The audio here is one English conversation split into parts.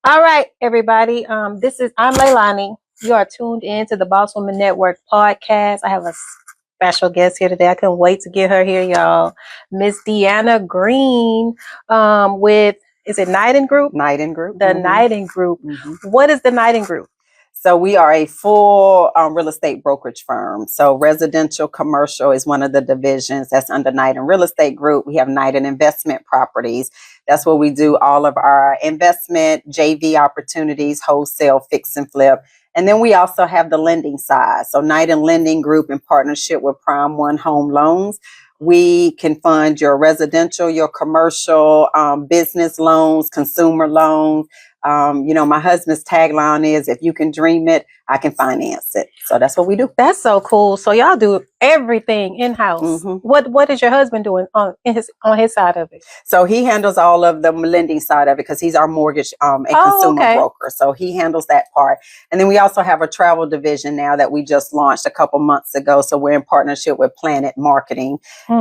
All right, everybody. I'm Leilani. You are tuned in to the Boss Woman Network podcast. I have a special guest here today. I couldn't wait to get her here, y'all. Miss DeAnna Green, is it Nydan Group? Nydan Group. The Nydan Group. What is the Nydan Group? So we are a full real estate brokerage firm. So residential, commercial is one of the divisions that's under Nydan Real Estate Group. We have Nydan Investment Properties. That's where we do all of our investment, JV opportunities, wholesale, fix and flip. And then we also have the lending side. So Nydan Lending Group in partnership with Prime One Home Loans. We can fund your residential, your commercial, business loans, consumer loans. My husband's tagline is, if you can dream it, I can finance it. So that's what we do. That's so cool. So y'all do everything in-house. What is your husband doing on his side of it? So he handles all of the lending side of it because he's our mortgage and consumer broker. So he handles that part. And then we also have a travel division now that we just launched a couple months ago. So we're in partnership with Planet Marketing. So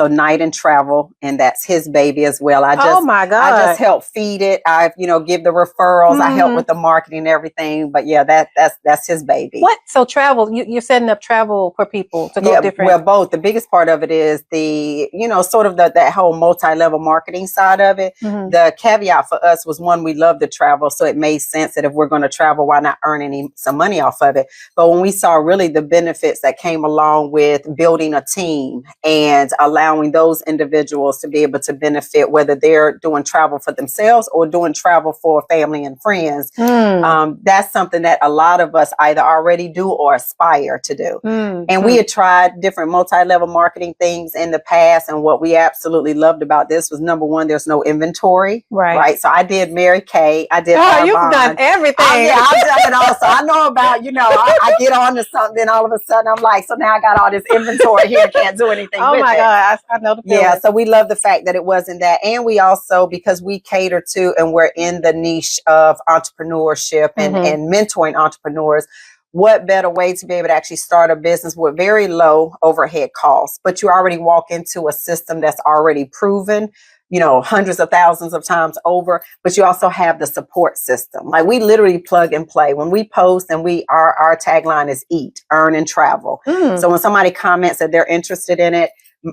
Nydan Travel, and that's his baby as well. I just help feed it. I give the referrals. I help with the marketing and everything. But yeah, that's his baby. What? So travel, you're setting up travel for people to go different. Well, both. The biggest part of it is the, sort of that whole multi-level marketing side of it. The caveat for us was, one, we love to travel. So it made sense that if we're going to travel, why not earn some money off of it? But when we saw really the benefits that came along with building a team and allowing those individuals to be able to benefit, whether they're doing travel for themselves or doing travel for family and friends, that's something that a lot of us either already do or aspire to do. And we had tried different multi-level marketing things in the past. And what we absolutely loved about this was, number one, there's no inventory. Right. So I did Mary Kay. I did. Oh, you've done everything. I've done it all. So I know about, I get on to something, then all of a sudden I'm like, so now I got all this inventory here. Can't do anything with it. Oh my God. I know the feeling. Yeah. So we love the fact that it wasn't that. And we also, because we cater to, and we're in the niche of entrepreneurship and mentoring entrepreneurs, what better way to be able to actually start a business with very low overhead costs, but you already walk into a system that's already proven, hundreds of thousands of times over, but you also have the support system. Like, we literally plug and play. When we post, and our tagline is eat, earn, and travel. So when somebody comments that they're interested in it,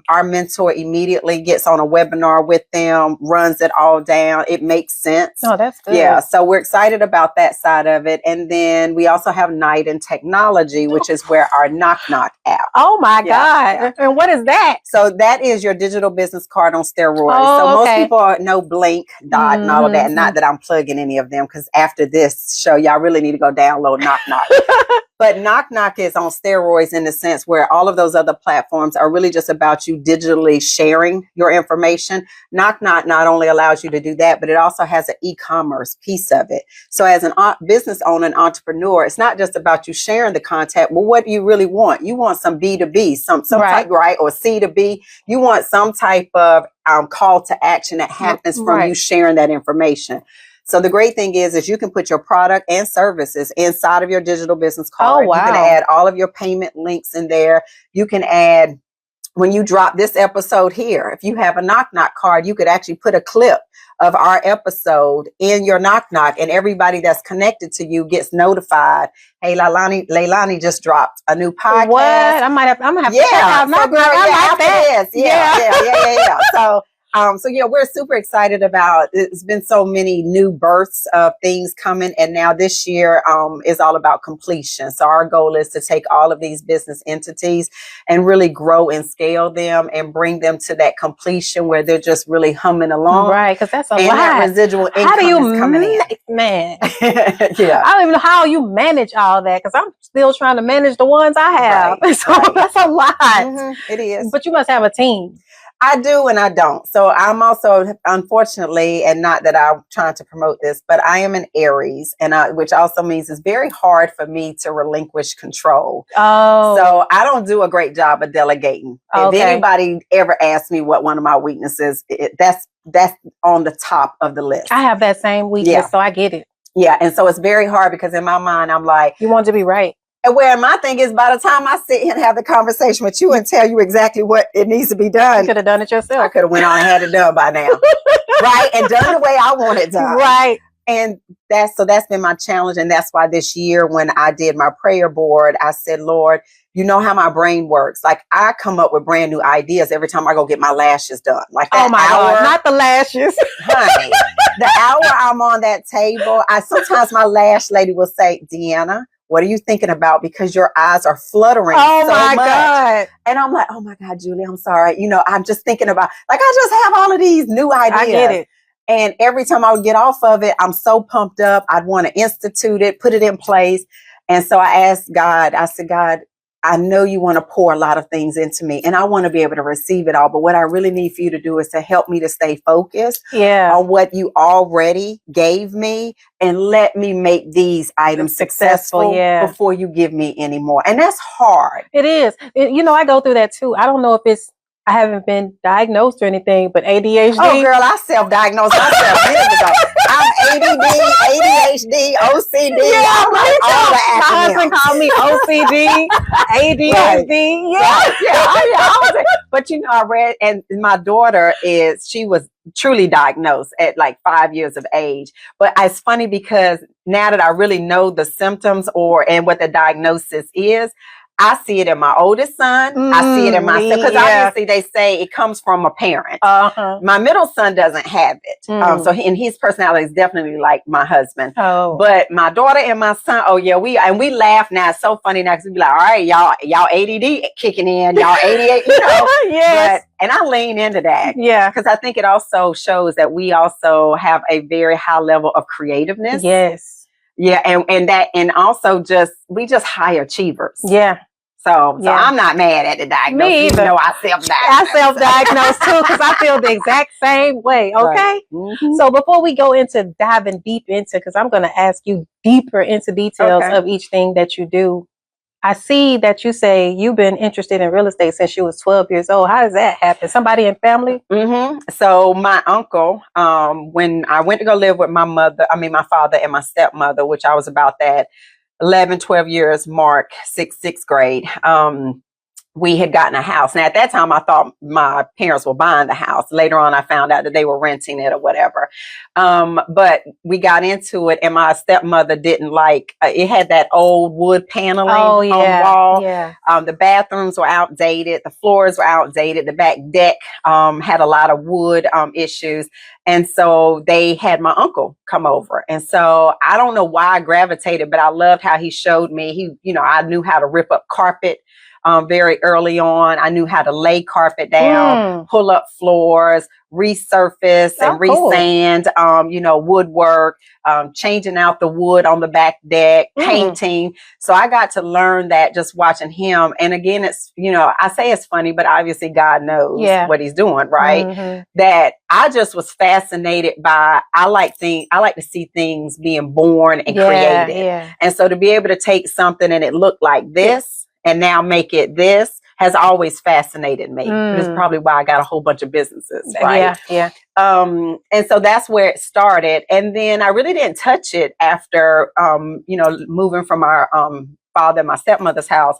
our mentor immediately gets on a webinar with them, runs it all down. It makes sense. Oh, that's good. Yeah. So we're excited about that side of it. And then we also have Nydan Technology, which is where our Knock Knock app. Oh my God. And what is that? So that is your digital business card on steroids. So most people know Blink, Dot, and all of that. And not that I'm plugging any of them, because after this show, y'all really need to go download Knock Knock. But Knock Knock is on steroids in the sense where all of those other platforms are really just about you digitally sharing your information. Knock Knock not only allows you to do that, but it also has an e-commerce piece of it. So as a business owner and entrepreneur, it's not just about you sharing the content. Well, what do you really want? You want some B2B, some type, right? Or C2B. You want some type of call to action that happens from you sharing that information. So the great thing is you can put your product and services inside of your digital business card. Oh, wow. You can add all of your payment links in there. You can add, when you drop this episode here, if you have a Knock Knock card, you could actually put a clip of our episode in your Knock Knock, and everybody that's connected to you gets notified. Hey, Leilani just dropped a new podcast. What? I'm gonna have to check out Knock Knock. I like that. Yeah. So we're super excited about, it's been so many new births of things coming. And now this year is all about completion. So our goal is to take all of these business entities and really grow and scale them and bring them to that completion where they're just really humming along. Right, because that's a lot. That residual income how do you is coming in. Man, yeah. I don't even know how you manage all that, because I'm still trying to manage the ones I have. Right, so that's a lot. It is. But you must have a team. I do and I don't. So I'm also, unfortunately, and not that I'm trying to promote this, but I am an Aries, which also means it's very hard for me to relinquish control. Oh. So I don't do a great job of delegating. If anybody ever asks me what one of my weaknesses, that's on the top of the list. I have that same weakness, so I get it. Yeah. And so it's very hard because in my mind, I'm like, you want to be right. And where my thing is, by the time I sit here and have the conversation with you and tell you exactly what it needs to be done, you could have done it yourself. I could have went on and had it done by now. Right? And done the way I want it done. Right. And that's been my challenge. And that's why this year when I did my prayer board, I said, Lord, you know how my brain works. Like I come up with brand new ideas every time I go get my lashes done. Like that God, not the lashes. Honey, the hour I'm on that table, sometimes my lash lady will say, DeAnna, what are you thinking about? Because your eyes are fluttering so much. God. And I'm like, oh my God, Julie, I'm sorry. You know, I'm just thinking about, like, I just have all of these new ideas. I get it. And every time I would get off of it, I'm so pumped up. I'd want to institute it, put it in place. And so I asked God, I said, God, I know you want to pour a lot of things into me and I want to be able to receive it all. But what I really need for you to do is to help me to stay focused on what you already gave me and let me make these items successful before you give me any more. And that's hard. It is. You know, I go through that too. I don't know if I haven't been diagnosed or anything, but ADHD. Oh, girl, I self-diagnosed myself years ago. I'm ADD, ADHD, OCD. Yeah, all the acronyms. My husband called me OCD, ADHD. Yeah. But you know, I read, and my daughter she was truly diagnosed at like 5 years of age. But it's funny because now that I really know the symptoms and what the diagnosis is, I see it in my oldest son. I see it in myself because obviously they say it comes from a parent. My middle son doesn't have it. So his personality is definitely like my husband. But my daughter and my son, we laugh now. It's so funny now because we be like, all right, y'all ADD kicking in, y'all 88, you know. Yes. And I lean into that. Yeah. Because I think it also shows that we also have a very high level of creativeness. Yes. Yeah, and also we just high achievers. Yeah. So I'm not mad at the diagnosis. Me either. You know, I self-diagnosed. I self-diagnosed too because I feel the exact same way. Okay. Right. Mm-hmm. So before we go into diving deep into, because I'm going to ask you deeper into details of each thing that you do. I see that you say you've been interested in real estate since you was 12 years old. How does that happen? Somebody in family? Mm-hmm. So my uncle, when I went to go live with my father and my stepmother, which I was about that 11, 12 years mark, sixth grade. We had gotten a house. Now, at that time, I thought my parents were buying the house. Later on, I found out that they were renting it or whatever. But we got into it, and my stepmother didn't like it. Had that old wood paneling on the wall. Yeah. The bathrooms were outdated. The floors were outdated. The back deck had a lot of wood issues. And so they had my uncle come over. And so I don't know why I gravitated, but I loved how he showed me. I knew how to rip up carpet. Very early on, I knew how to lay carpet down, pull up floors, resurface and resand, woodwork, changing out the wood on the back deck, painting. So I got to learn that just watching him. And again, it's, I say it's funny, but obviously God knows what he's doing, right? Mm-hmm. That I just was fascinated by, I like to see things being born and created. Yeah. And so to be able to take something and it looked like this, and now make it this has always fascinated me. It's probably why I got a whole bunch of businesses, right? Yeah. And so that's where it started. And then I really didn't touch it after, moving from our father and my stepmother's house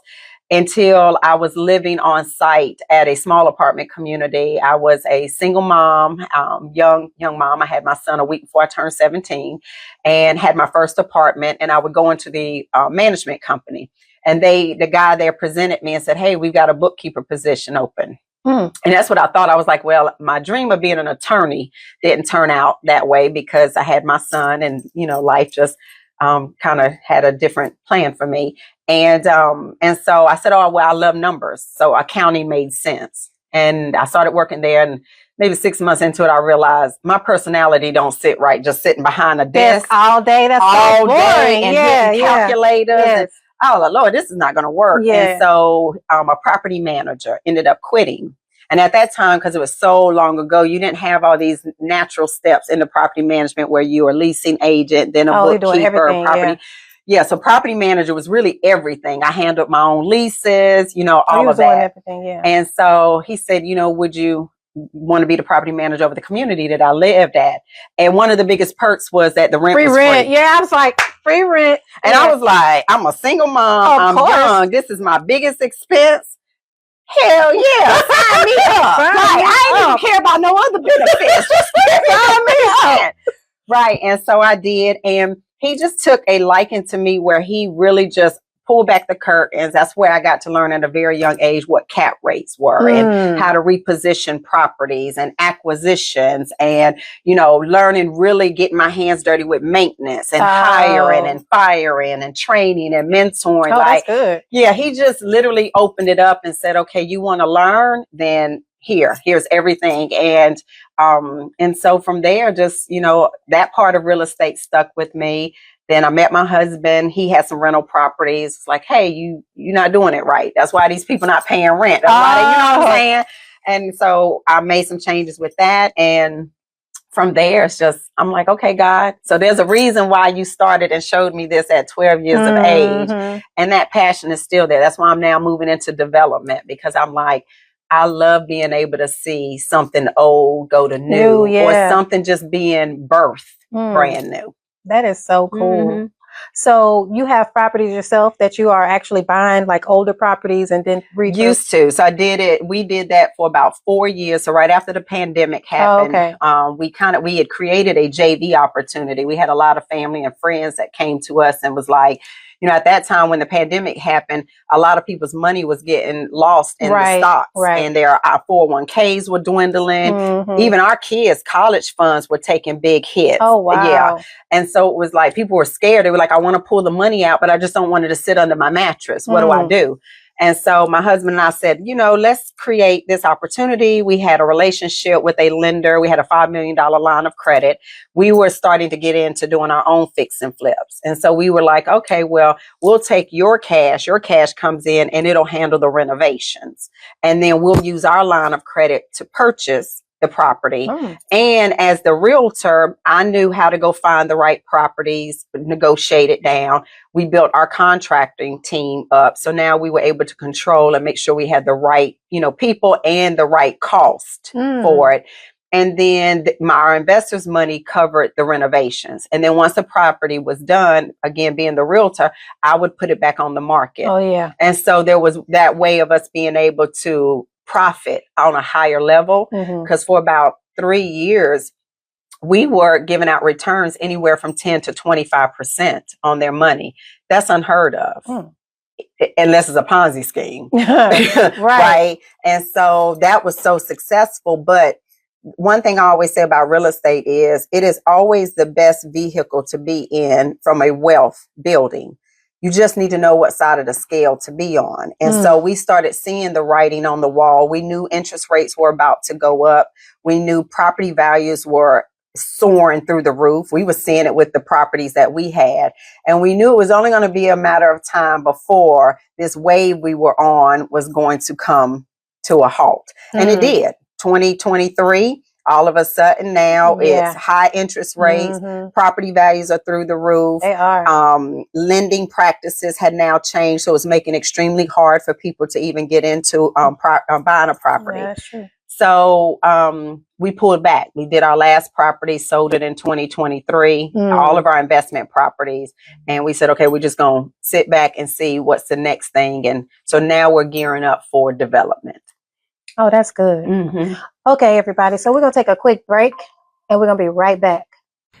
until I was living on site at a small apartment community. I was a single mom, young mom. I had my son a week before I turned 17 and had my first apartment. And I would go into the management company. And the guy there presented me and said, hey, we've got a bookkeeper position open. And that's what I thought. I was like, well, my dream of being an attorney didn't turn out that way because I had my son and, life just kind of had a different plan for me. And so I said, oh, well, I love numbers. So accounting made sense. And I started working there. And maybe 6 months into it, I realized my personality don't sit right just sitting behind a desk all day. That's all so boring. Day and hitting calculators. Yes. And, oh, Lord, this is not going to work. Yeah. And so a property manager ended up quitting. And at that time, because it was so long ago, you didn't have all these natural steps in the property management where you are leasing agent, then a bookkeeper, property. Yeah, so property manager was really everything. I handled my own leases, all of that. Everything, yeah. And so he said, would you want to be the property manager of the community that I lived at? And one of the biggest perks was that the rent was free. Yeah, I was like, free rent. And I was like, I'm a single mom. I'm young. This is my biggest expense. Hell yeah. Sign me up. I ain't even care about no other benefits. Just sign me up. Right. And so I did. And he just took a liking to me where he really just pulled back the curtains. That's where I got to learn at a very young age what cap rates were and how to reposition properties and acquisitions and, learning, really getting my hands dirty with maintenance and hiring and firing and training and mentoring. That's good. Yeah, he just literally opened it up and said, okay, you want to learn? Then here's everything. And so from there, just, that part of real estate stuck with me. Then I met my husband. He had some rental properties. It's like, hey, you're not doing it right. That's why these people not paying rent. That's why they, you know what I'm saying? And so I made some changes with that. And from there, it's just, I'm like, okay, God. So there's a reason why you started and showed me this at 12 years of age. And that passion is still there. That's why I'm now moving into development, because I'm like, I love being able to see something old go to new, or something just being birthed brand new. That is so cool. So you have properties yourself that you are actually buying, like older properties, and then used to. So I did it. We did that for about 4 years. So right after the pandemic happened, we had created a JV opportunity. We had a lot of family and friends that came to us and was like, at that time when the pandemic happened, a lot of people's money was getting lost in the stocks, and our 401ks were dwindling. Even our kids' college funds were taking big hits. Oh, wow. Yeah. And so it was like, people were scared. They were like, I want to pull the money out, but I just don't want it to sit under my mattress. What do I do? And so my husband and I said, let's create this opportunity. We had a relationship with a lender. We had a $5 million line of credit. We were starting to get into doing our own fix and flips. And so we were like, okay, well, we'll take your cash. Your cash comes in and it'll handle the renovations. And then we'll use our line of credit to purchase the property. And as the realtor, I knew how to go find the right properties, negotiate it down. We built our contracting team up. So now we were able to control and make sure we had the right, people and the right cost for it. And then our investors' money covered the renovations. And then once the property was done, again, being the realtor, I would put it back on the market. Oh, yeah. And so there was that way of us being able to profit on a higher level, because for about 3 years, we were giving out returns anywhere from 10 to 25% on their money. That's unheard of. Unless it's a Ponzi scheme. Right. And so that was so successful. But one thing I always say about real estate is it is always the best vehicle to be in from a wealth building. You just need to know what side of the scale to be on. And so we started seeing the writing on the wall. We knew interest rates were about to go up. We knew property values were soaring through the roof. We were seeing it with the properties that we had. And we knew it was only going to be a matter of time before this wave we were on was going to come to a halt. And it did. 2023. All of a sudden now it's high interest rates. Property values are through the roof. They are. Lending practices had now changed. So it's making it extremely hard for people to even get into buying a property. Yeah, that's true. So we pulled back. We did our last property, sold it in 2023, all of our investment properties. And we said, okay, we're just going to sit back and see what's the next thing. And so now we're gearing up for development. Oh, that's good. Okay, everybody. So we're going to take a quick break and we're going to be right back.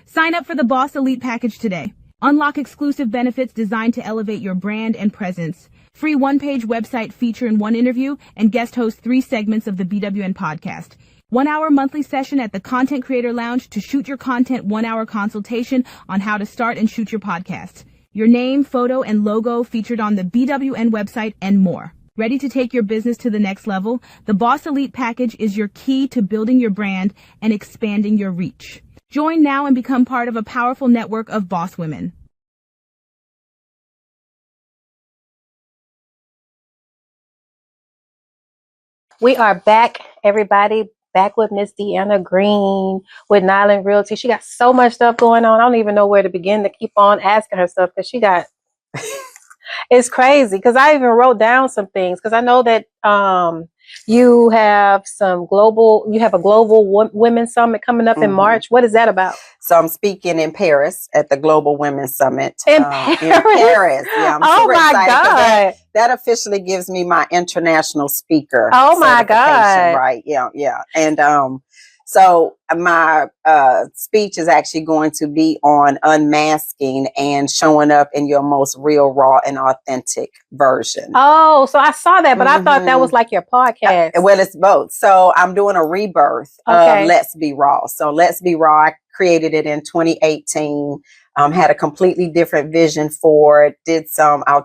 Sign up for the Boss Elite package today. Unlock exclusive benefits designed to elevate your brand and presence. Free one-page website feature in one interview and guest host 3 segments of the BWN podcast. 1-hour monthly session at the Content Creator Lounge to shoot your content 1-hour consultation on how to start and shoot your podcast. Your name, photo, and logo featured on the BWN website and more. Ready to take your business to the next level? The Boss Elite package is your key to building your brand and expanding your reach. Join now and become part of a powerful network of boss women. We are back, everybody. Back with Miss DeAnna Green with Nydan Realty. She got so much stuff going on. I don't even know where to begin to keep on asking her stuff because she got... It's crazy because I even wrote down some things because I know that you have a global women's summit coming up in March. What is that about? So I'm speaking in Paris at the Global Women's Summit. In Paris? Yeah, I'm super excited. God. That officially gives me my international speaker. Oh my God. Right. Yeah. And So my speech is actually going to be on unmasking and showing up in your most real, raw, and authentic version. Oh, so I saw that, but I thought that was like your podcast. Well, it's both. So I'm doing a rebirth of Let's Be Raw. So Let's Be Raw, I created it in 2018. Had a completely different vision for it. Did some, I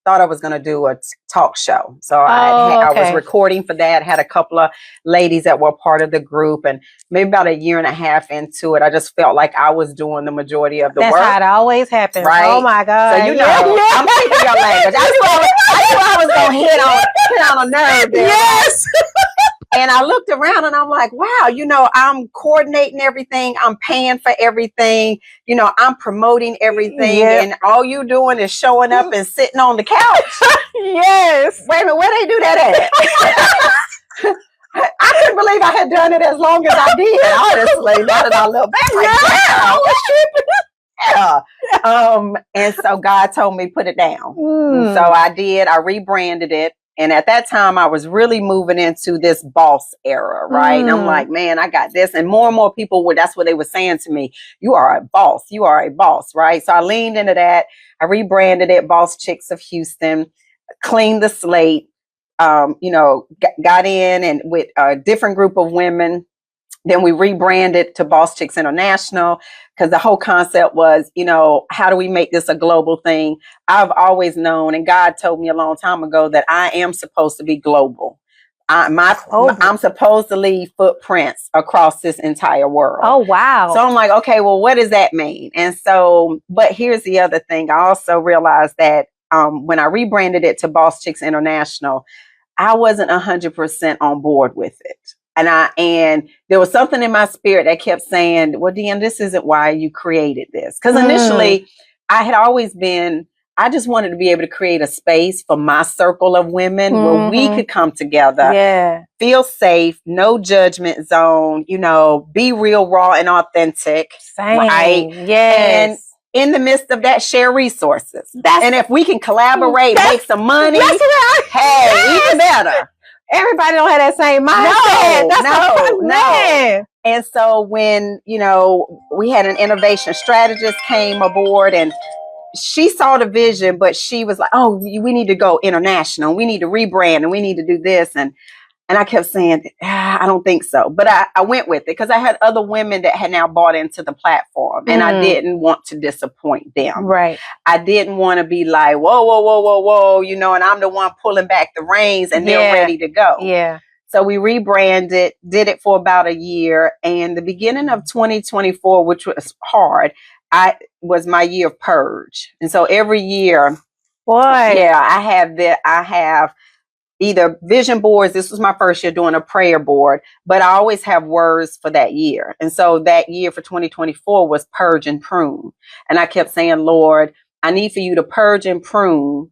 thought I was going to do a talk show. So I was recording for that. Had a couple of ladies that were part of the group, and maybe about a year and a half into it, I just felt like I was doing the majority of the work. That's how it always happens. Right? Oh my God. So, you know, I'm speaking your language. I knew I was going to hit on a nerve there. Yes. And I looked around and I'm like, wow, you know, I'm coordinating everything. I'm paying for everything. You know, I'm promoting everything. Yep. And all you doing is showing up and sitting on the couch. Yes. Wait a minute, where they do that at? I couldn't believe I had done it as long as I did, honestly. Now that I look back, and so God told me put it down. So I did. I rebranded it. And at that time, I was really moving into this boss era, right? And I'm like, man, I got this. And more people that's what they were saying to me. You are a boss. You are a boss, right? So I leaned into that. I rebranded it, Boss Chicks of Houston, cleaned the slate, you know, got in and with a different group of women. Then we rebranded to Boss Chicks International because the whole concept was, you know, how do we make this a global thing? I've always known, and God told me a long time ago that I am supposed to be global. I'm supposed to leave footprints across this entire world. Oh, wow. So I'm like, okay, well, what does that mean? And so, but here's the other thing. I also realized that when I rebranded it to Boss Chicks International, I wasn't 100% on board with it. And there was something in my spirit that kept saying, well, DeAnna, this isn't why you created this. Because initially I had always been, I just wanted to be able to create a space for my circle of women where we could come together, feel safe, no judgment zone, you know, be real, raw, and authentic. Right? Yes. And in the midst of that, share resources. And if we can collaborate, make some money, hey, even better. Everybody don't have that same mindset. No. And so when, you know, we had an innovation strategist came aboard and she saw the vision, but she was like, oh, we need to go international. We need to rebrand and we need to do this. And I kept saying, I don't think so. But I went with it because I had other women that had now bought into the platform and I didn't want to disappoint them. Right. I didn't want to be like, whoa, you know, and I'm the one pulling back the reins and they're ready to go. Yeah. So we rebranded, did it for about a year. And the beginning of 2024, which was hard, was my year of purge. And so every year, I have either vision boards. This was my first year doing a prayer board, but I always have words for that year. And so that year for 2024 was purge and prune. And I kept saying, Lord, I need for you to purge and prune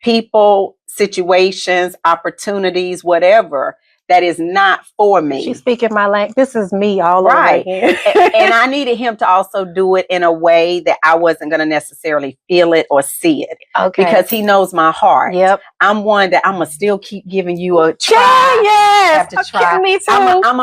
people, situations, opportunities, whatever that is not for me. She's speaking my language. This is me all over again. And I needed him to also do it in a way that I wasn't going to necessarily feel it or see it. Okay. Because he knows my heart. Yep. I'm one that I'm going to still keep giving you a try. Yes. Have to try. Me too. I'm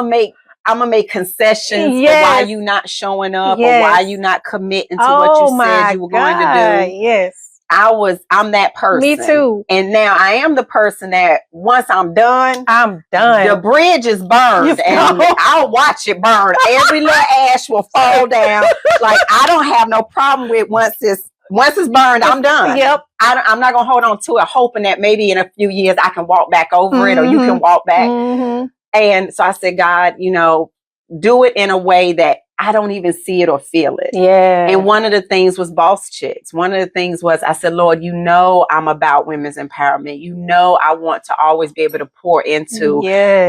gonna make concessions for why you not showing up or why you not committing to what you said you were going to do. Yes. I'm that person. Me too. And now I am the person that once I'm done. The bridge is burned and I'll watch it burn. Every little ash will fall down. Like I don't have no problem with once it's burned, I'm done. Yep. I'm not gonna hold on to it, hoping that maybe in a few years I can walk back over it or you can walk back. And so I said, God, you know, do it in a way that I don't even see it or feel it. Yeah. And one of the things was Boss Chicks. One of the things was I said, Lord, you know, I'm about women's empowerment. You know, I want to always be able to pour into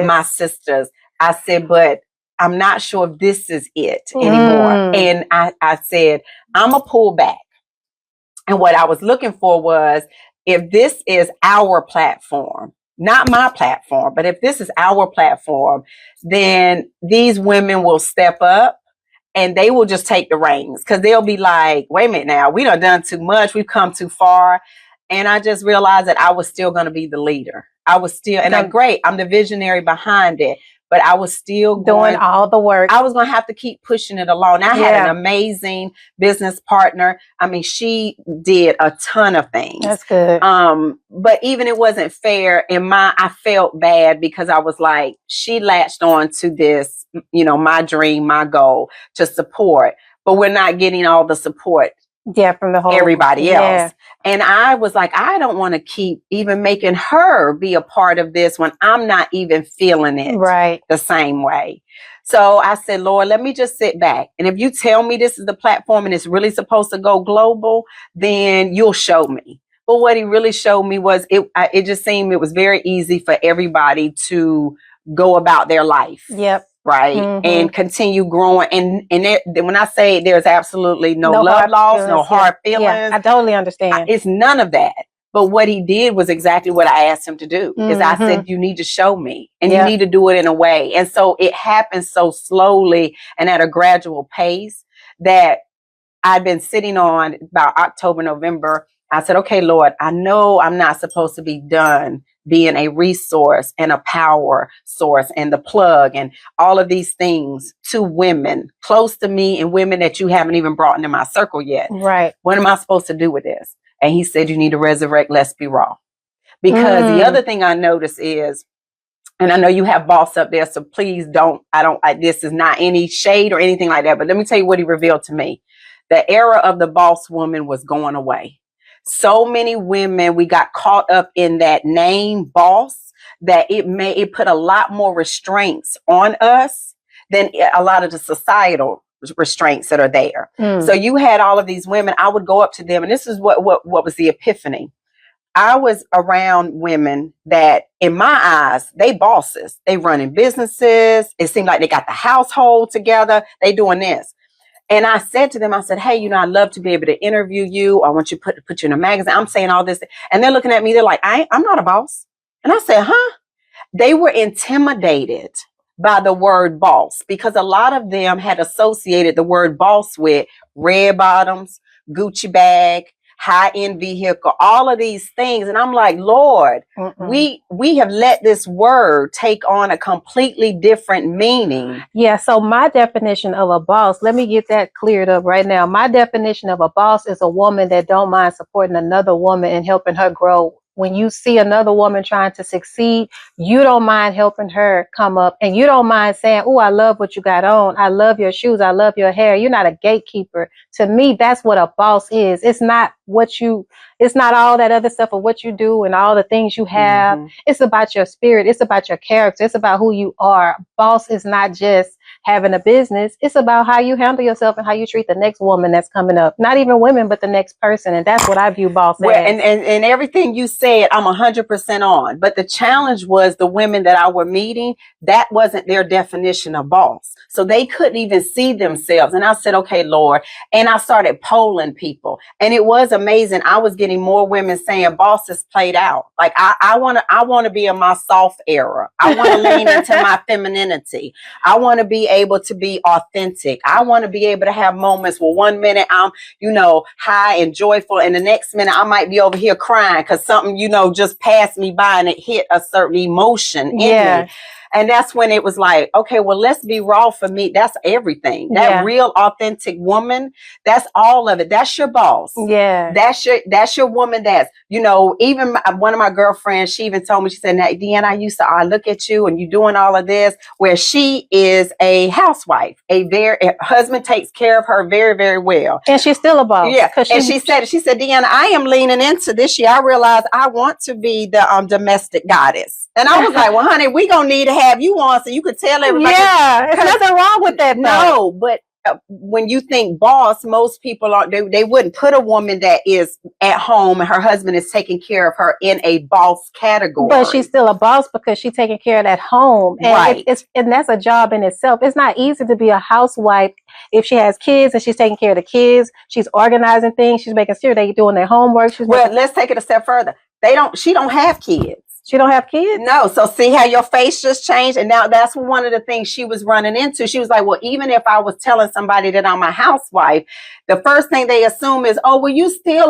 my sisters. I said, but I'm not sure if this is it anymore. And I said, I'm a pull back. And what I was looking for was if this is our platform, not my platform, but if this is our platform, then these women will step up. And they will just take the reins because they'll be like, wait a minute now, we done too much. We've come too far. And I just realized that I was still going to be the leader. I was still, and I'm great. I'm the visionary behind it. but I was still doing all the work. I was going to have to keep pushing it along. I had an amazing business partner. I mean, she did a ton of things. That's good. But even it wasn't fair. I felt bad because I was like, she latched on to this, you know, my dream, my goal to support, but we're not getting all the support. Yeah, from the whole everybody else. And I was like, I don't want to keep even making her be a part of this when I'm not even feeling it the same way. So I said, Lord, let me just sit back. And if you tell me this is the platform and it's really supposed to go global, then you'll show me. But what he really showed me was it just seemed it was very easy for everybody to go about their life. Yep. Right. Mm-hmm. And continue growing. And when I say there's absolutely no love lost, no hard feelings. Yeah, I totally understand. It's none of that. But what he did was exactly what I asked him to do. Is I said, you need to show me and you need to do it in a way. And so it happened so slowly and at a gradual pace that I've been sitting on about October, November. I said, okay, Lord, I know I'm not supposed to be done being a resource and a power source and the plug and all of these things to women close to me and women that you haven't even brought into my circle yet. Right. What am I supposed to do with this? And he said, you need to resurrect Let's Be Raw. Because the other thing I noticed is, and I know you have boss up there, so please this is not any shade or anything like that, but let me tell you what he revealed to me. The era of the boss woman was going away. So many women, we got caught up in that name boss that it put a lot more restraints on us than a lot of the societal restraints that are there. So you had all of these women, I would go up to them, and this is what was the epiphany. I was around women that in my eyes, they bosses, they running businesses. It seemed like they got the household together. They doing this. And I said to them, I said, hey, you know, I'd love to be able to interview you. I want you to put you in a magazine. I'm saying all this. And they're looking at me. They're like, I'm not a boss. And I said, huh? They were intimidated by the word boss because a lot of them had associated the word boss with red bottoms, Gucci bag, high-end vehicle, all of these things. And I'm like, Lord, we have let this word take on a completely different meaning. Yeah. So my definition of a boss, let me get that cleared up right now. My definition of a boss is a woman that don't mind supporting another woman and helping her grow. When you see another woman trying to succeed, you don't mind helping her come up, and you don't mind saying, oh, I love what you got on. I love your shoes. I love your hair. You're not a gatekeeper. To me, that's what a boss is. It's not it's not all that other stuff of what you do and all the things you have. It's about your spirit. It's about your character. It's about who you are. Boss is not just having a business. It's about how you handle yourself and how you treat the next woman that's coming up. Not even women, but the next person. And that's what I view boss as. And everything you said, I'm 100% on. But the challenge was the women that I were meeting, that wasn't their definition of boss. So they couldn't even see themselves. And I said, okay, Lord. And I started polling people. And it was amazing. I was getting more women saying boss is played out. Like I want to be in my soft era. I want to lean into my femininity. I want to be able to be authentic. I want to be able to have moments where 1 minute I'm, you know, high and joyful, and the next minute I might be over here crying because something, you know, just passed me by and it hit a certain emotion in me. And that's when it was like, okay, well, let's be raw for me. That's everything. That real authentic woman, that's all of it. That's your boss. Yeah. That's your woman. That's, you know, even one of my girlfriends, she even told me, she said, now, DeAnna, I look at you and you doing all of this, where she is a housewife. Her husband takes care of her very, very well. And she's still a boss. Yeah. And she said, DeAnna, I am leaning into this year. I realized I want to be the domestic goddess. And I was like, well, honey, we going to need to have you on so you could tell everybody. Yeah, there's nothing wrong with that. No, but when you think boss, most people they wouldn't put a woman that is at home and her husband is taking care of her in a boss category. But she's still a boss because she's taking care of that home. And and that's a job in itself. It's not easy to be a housewife if she has kids and she's taking care of the kids. She's organizing things. She's making sure they're doing their homework. Let's take it a step further. She don't have kids. She don't have kids? No. So see how your face just changed? And now that's one of the things she was running into. She was like, well, even if I was telling somebody that I'm a housewife, the first thing they assume is, oh, well, you still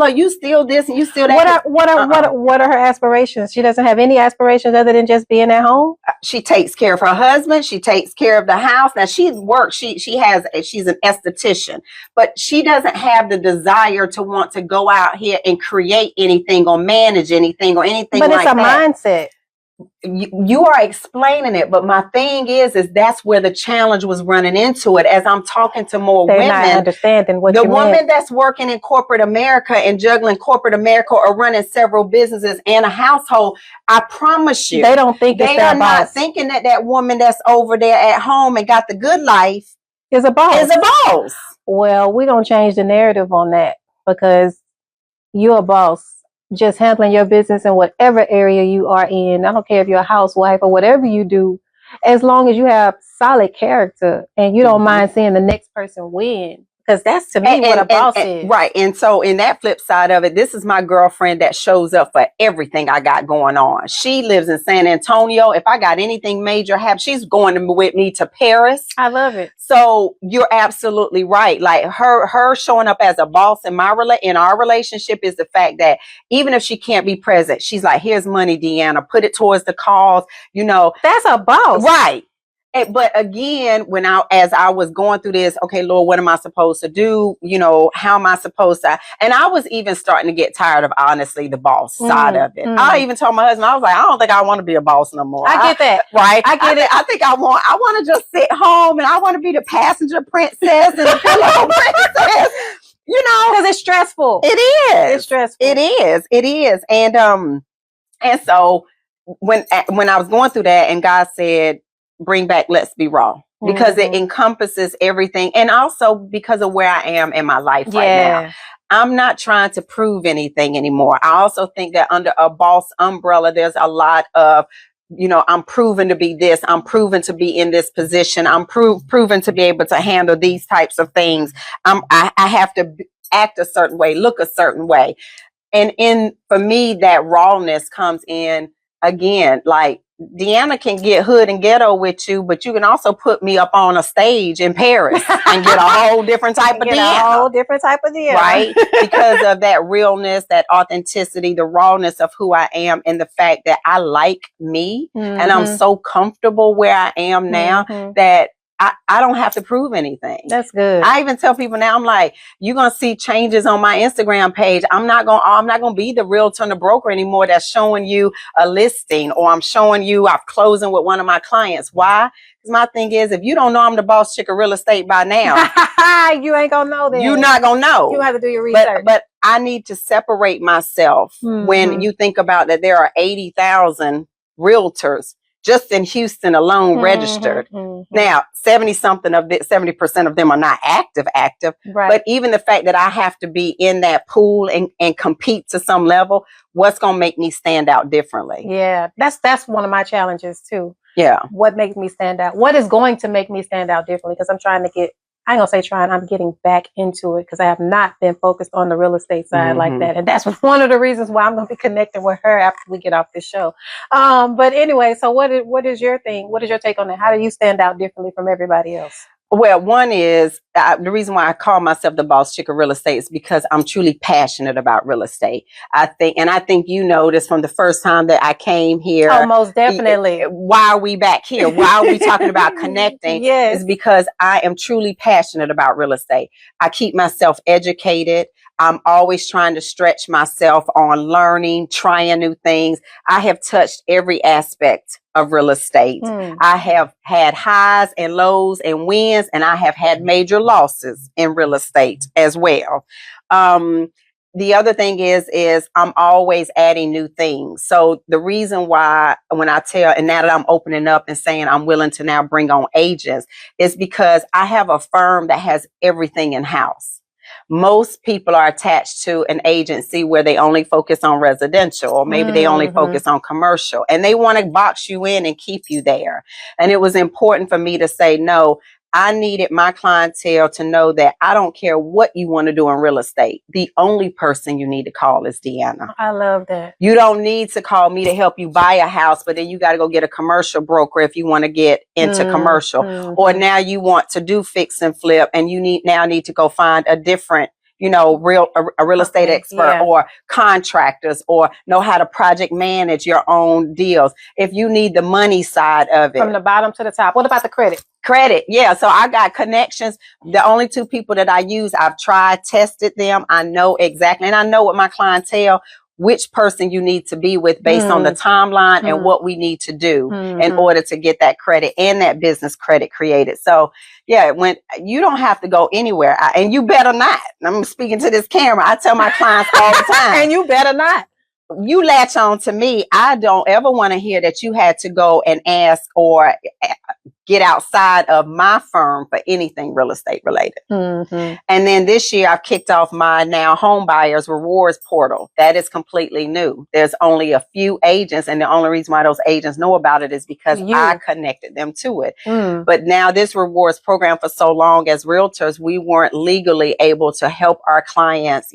this and you still that. What are her aspirations? She doesn't have any aspirations other than just being at home? She takes care of her husband. She takes care of the house. Now she's worked. She's an esthetician, but she doesn't have the desire to want to go out here and create anything or manage anything or anything like that. But it's a mindset. You are explaining it, but my thing is that's where the challenge was running into it. As I'm talking to more They're women, not understanding what the you woman meant. that's working in corporate America and juggling corporate America or running several businesses and a household, I promise you, they don't think they are not thinking that woman that's over there at home and got the good life is a boss. Is a boss. Well, we're gonna change the narrative on that, because you're a boss. Just handling your business in whatever area you are in. I don't care if you're a housewife or whatever you do, as long as you have solid character and you don't mind seeing the next person win. Because that's, to me, what a boss is. Right. And so in that flip side of it, this is my girlfriend that shows up for everything I got going on. She lives in San Antonio. If I got anything major happen, she's going with me to Paris. I love it. So you're absolutely right. Like her showing up as a boss in our relationship is the fact that even if she can't be present, she's like, here's money, DeAnna, put it towards the cause. That's a boss. Right. But again, as I was going through this, okay, Lord, what am I supposed to do? How am I supposed to? And I was even starting to get tired of, honestly, the boss side of it. I even told my husband, I was like, I don't think I want to be a boss no more. I get that. Right. I get it. I think I want to just sit home and I want to be the passenger princess and the pillow princess. Because it's stressful. It is. It's stressful. It is. And so when I was going through that and God said, bring back Let's Be Raw, because it encompasses everything. And also because of where I am in my life right now. I'm not trying to prove anything anymore. I also think that under a boss umbrella, there's a lot of, I'm proven to be this. I'm proven to be in this position. I'm proven to be able to handle these types of things. I have to act a certain way, look a certain way. And for me, that rawness comes in again, like, DeAnna can get hood and ghetto with you, but you can also put me up on a stage in Paris and get a whole different type of DeAnna. Right? Because of that realness, that authenticity, the rawness of who I am, and the fact that I like me and I'm so comfortable where I am now that I don't have to prove anything. That's good. I even tell people now, I'm like, you're going to see changes on my Instagram page. I'm not going to be the realtor and the broker anymore that's showing you a listing, or I'm showing you I'm closing with one of my clients. Why? Because my thing is, if you don't know I'm the boss chick of real estate by now, you ain't going to know that. You're not going to know. You have to do your research. But I need to separate myself when you think about that there are 80,000 realtors just in Houston alone registered. Now, 70% of them are not active. Right. But even the fact that I have to be in that pool and compete to some level, what's going to make me stand out differently? Yeah, that's one of my challenges too. Yeah. What makes me stand out? What is going to make me stand out differently? Because I'm getting back into it, because I have not been focused on the real estate side like that. And that's one of the reasons why I'm going to be connecting with her after we get off this show. But anyway, so what is your thing? What is your take on that? How do you stand out differently from everybody else? Well, one is the reason why I call myself the boss chick of real estate is because I'm truly passionate about real estate. I think you noticed from the first time that I came here. Oh, most definitely. Why are we back here? Why are we talking about connecting? Yes. It's because I am truly passionate about real estate. I keep myself educated. I'm always trying to stretch myself on learning, trying new things. I have touched every aspect of real estate. I have had highs and lows and wins, and I have had major losses in real estate as well. The other thing is I'm always adding new things. So the reason why when I tell, and now that I'm opening up and saying I'm willing to now bring on agents, is because I have a firm that has everything in house. Most people are attached to an agency where they only focus on residential, or maybe they only focus on commercial, and they want to box you in and keep you there. And it was important for me to say, no, I needed my clientele to know that I don't care what you want to do in real estate. The only person you need to call is DeAnna. I love that. You don't need to call me to help you buy a house, but then you got to go get a commercial broker if you want to get into commercial. Or now you want to do fix and flip, and you need to go find a different, a real estate expert or contractors, or know how to project manage your own deals. If you need the money side of it. From the bottom to the top. What about the credit? Credit, yeah. So I got connections. The only 2 people that I use, I've tried, tested them. I know exactly. And I know with my clientele, which person you need to be with based on the timeline and what we need to do in order to get that credit and that business credit created. So yeah, when you don't have to go anywhere, and you better not. I'm speaking to this camera. I tell my clients all the time. And you better not. You latch on to me. I don't ever want to hear that you had to go and ask or get outside of my firm for anything real estate related. And then this year I've kicked off my now homebuyers rewards portal. That is completely new. There's only a few agents, and the only reason why those agents know about it is because I connected them to it. But now this rewards program, for so long as realtors, we weren't legally able to help our clients,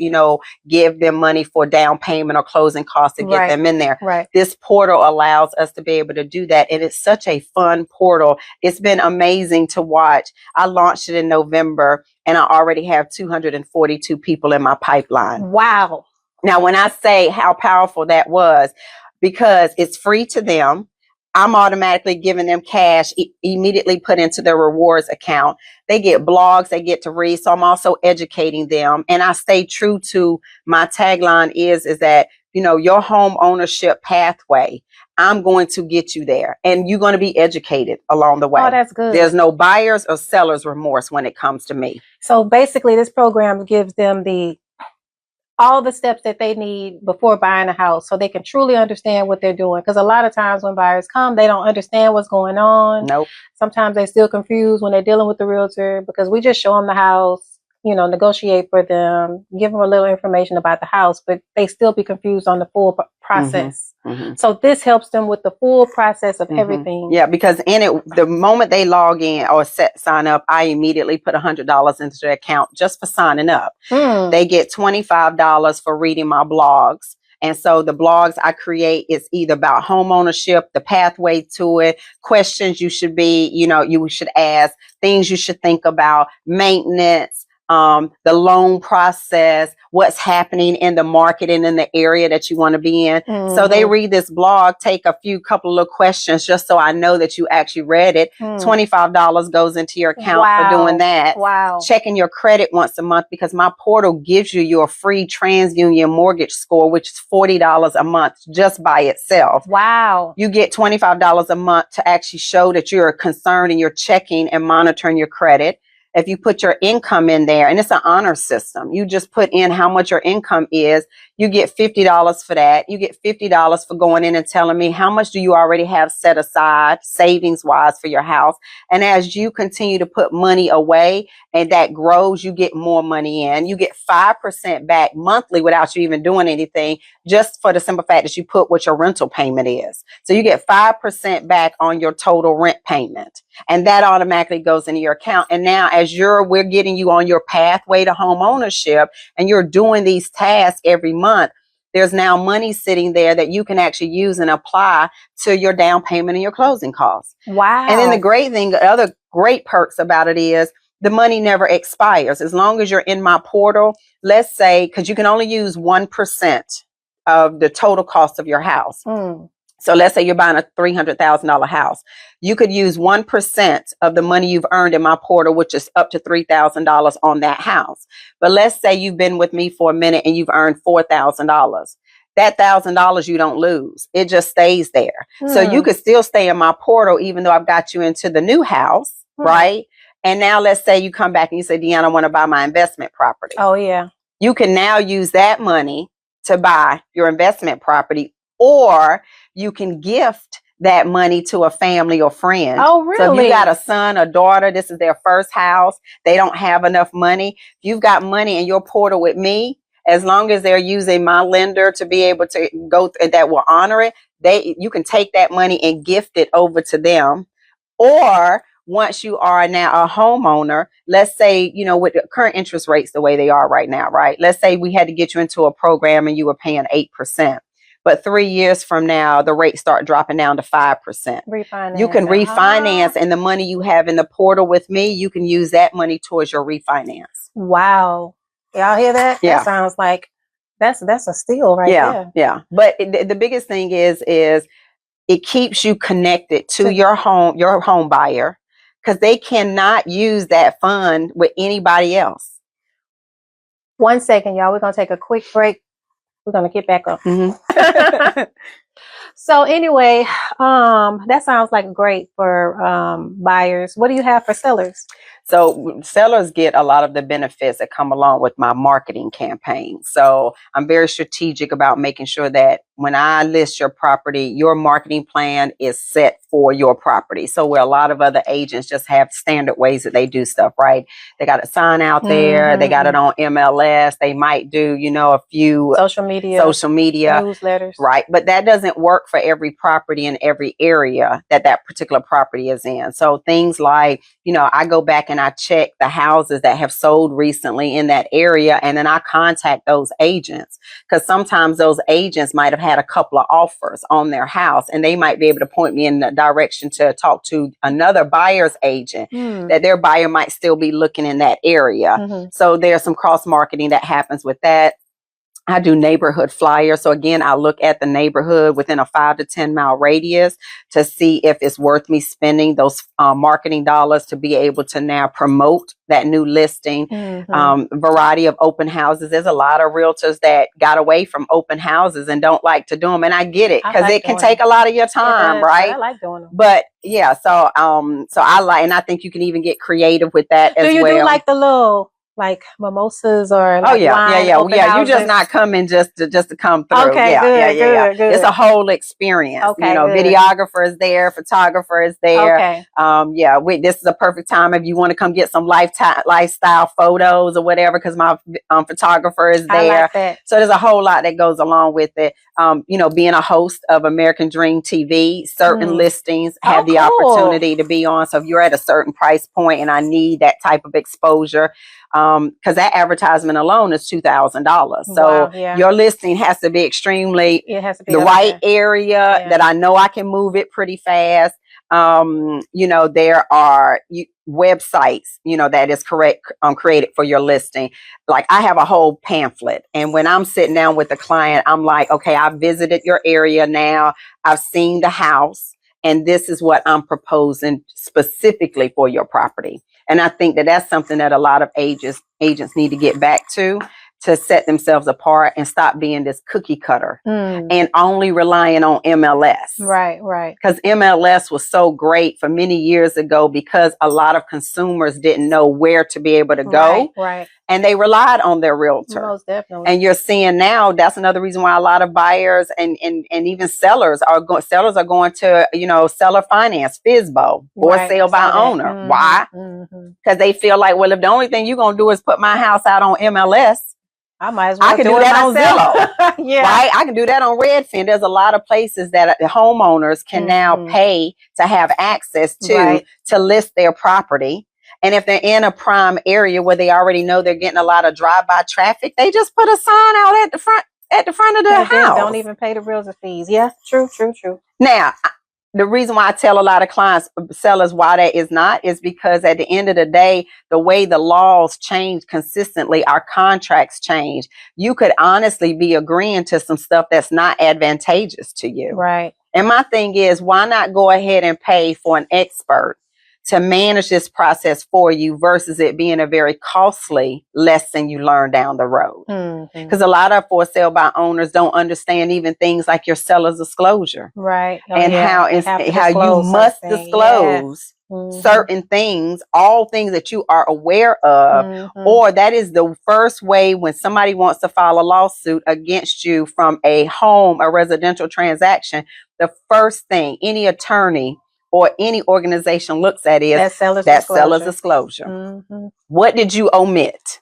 give them money for down payment or closing costs to get them in there. This portal allows us to be able to do that. And it's such a fun portal. It's been amazing to watch. I launched it in November, and I already have 242 people in my pipeline. Wow. Now, when I say how powerful that was, because it's free to them, I'm automatically giving them cash immediately put into their rewards account. They get blogs, they get to read. So I'm also educating them. And I stay true to my tagline is that, your home ownership pathway, I'm going to get you there, and you're going to be educated along the way. Oh, that's good. There's no buyer's or seller's remorse when it comes to me. So basically this program gives them all the steps that they need before buying a house, so they can truly understand what they're doing. Because a lot of times when buyers come, they don't understand what's going on. Nope. Sometimes they're still confused when they're dealing with the realtor, because we just show them the house, negotiate for them, give them a little information about the house, but they still be confused on the full process. So this helps them with the full process of everything. Yeah, because in it, the moment they log in or sign up, I immediately put $100 into their account just for signing up. They get $25 for reading my blogs. And so the blogs I create is either about home ownership, the pathway to it, questions you should you should ask, things you should think about, maintenance, the loan process, what's happening in the market and in the area that you want to be in. So they read this blog, take a couple of questions just so I know that you actually read it. $25 goes into your account for doing that. Wow. Checking your credit once a month, because my portal gives you your free TransUnion mortgage score, which is $40 a month just by itself. Wow. You get $25 a month to actually show that you're concerned and you're checking and monitoring your credit. If you put your income in there, and it's an honor system, you just put in how much your income is, you get $50 for that. You get $50 for going in and telling me how much do you already have set aside savings wise for your house. And as you continue to put money away and that grows, you get more money in. You get 5% back monthly without you even doing anything, just for the simple fact that you put what your rental payment is. So you get 5% back on your total rent payment. And that automatically goes into your account. And now as we're getting you on your pathway to home ownership, and you're doing these tasks every month, there's now money sitting there that you can actually use and apply to your down payment and your closing costs. Wow. And then the other great perks about it is the money never expires. As long as you're in my portal, let's say, because you can only use 1% of the total cost of your house. So let's say you're buying a $300,000 house. You could use 1% of the money you've earned in my portal, which is up to $3,000 on that house. But let's say you've been with me for a minute and you've earned $4,000. That $1,000 you don't lose. It just stays there. So you could still stay in my portal even though I've got you into the new house, right? And now let's say you come back and you say, DeAnna, I want to buy my investment property. Oh, yeah. You can now use that money to buy your investment property, or you can gift that money to a family or friend. Oh, really? So if you got a son or daughter, this is their first house, they don't have enough money. You've got money in your portal with me. As long as they're using my lender to be able to go that will honor it, you can take that money and gift it over to them. Or once you are now a homeowner, let's say, you know, with the current interest rates the way they are right now, right? Let's say we had to get you into a program and you were paying 8%. But 3 years from now, the rates start dropping down to 5%. Refinance. You can refinance, and the money you have in the portal with me, you can use that money towards your refinance. Wow. Y'all hear that? Yeah. That sounds like that's a steal right there. Yeah. But the biggest thing is it keeps you connected to your home buyer, because they cannot use that fund with anybody else. 1 second, y'all. We're going to take a quick break. We're going to get back up. Mm-hmm. So anyway, that sounds like great for buyers. What do you have for sellers? So sellers get a lot of the benefits that come along with my marketing campaign. So I'm very strategic about making sure that when I list your property, your marketing plan is set for your property. So where a lot of other agents just have standard ways that they do stuff, right? They got a sign out there. They got it on MLS. They might do, you know, a few social media, newsletters, right? But that doesn't work for every property in every area that particular property is in. So things like, you know, I go back and I check the houses that have sold recently in that area, and then I contact those agents, because sometimes those agents might have had a couple of offers on their house, and they might be able to point me in the direction to talk to another buyer's agent that their buyer might still be looking in that area. So there's some cross marketing that happens with that. I do neighborhood flyers. So again, I look at the neighborhood within a 5 to 10 mile radius to see if it's worth me spending those marketing dollars to be able to now promote that new listing. Variety of open houses. There's a lot of realtors that got away from open houses and don't like to do them. And I get it, because it can take a lot of your time, right? I like doing them. But yeah, so I like, and I think you can even get creative with that as well. Do you do like the little like mimosas or like yeah. You just not coming just to come through. Okay, good. It's a whole experience. Okay, you know, videographer is there, photographer is there. Okay. This is a perfect time if you want to come get some lifestyle photos or whatever, because my photographer is there. I like that. So there's a whole lot that goes along with it. You know, being a host of American Dream TV, certain listings have the opportunity to be on. So if you're at a certain price point and I need that type of exposure, because that advertisement alone is $2,000. So your listing has to be extremely the right area that I know I can move it pretty fast. You know, there are websites, you know, that is created for your listing. Like I have a whole pamphlet, and when I'm sitting down with the client, I'm like, okay, I visited your area now. I've seen the house, and this is what I'm proposing specifically for your property. And I think that that's something that a lot of agents need to get back to set themselves apart and stop being this cookie cutter and only relying on MLS. Right. Because MLS was so great for many years ago, because a lot of consumers didn't know where to be able to go. Right. And they relied on their realtor. Most definitely. And you're seeing now, that's another reason why a lot of buyers and even sellers are going to, you know, seller finance, FSBO, or sale by owner. Why? Because they feel like, well, if the only thing you're going to do is put my house out on MLS, I might as well. I can do that on Zillow. Yeah. Right? I can do that on Redfin. There's a lot of places that the homeowners can now pay to have access to list their property. And if they're in a prime area where they already know they're getting a lot of drive-by traffic, they just put a sign out at the front of their house. Don't even pay the realtor fees. Yeah, true. Now, the reason why I tell a lot of clients, sellers, why that is not, is because at the end of the day, the way the laws change consistently, our contracts change. You could honestly be agreeing to some stuff that's not advantageous to you. Right. And my thing is, why not go ahead and pay for an expert to manage this process for you versus it being a very costly lesson you learn down the road? Because a lot of for sale by owners don't understand even things like your seller's disclosure. Right. And how you must disclose certain things, all things that you are aware of, or that is the first way when somebody wants to file a lawsuit against you from a residential transaction, the first thing any attorney or any organization looks at is that seller's disclosure. What did you omit?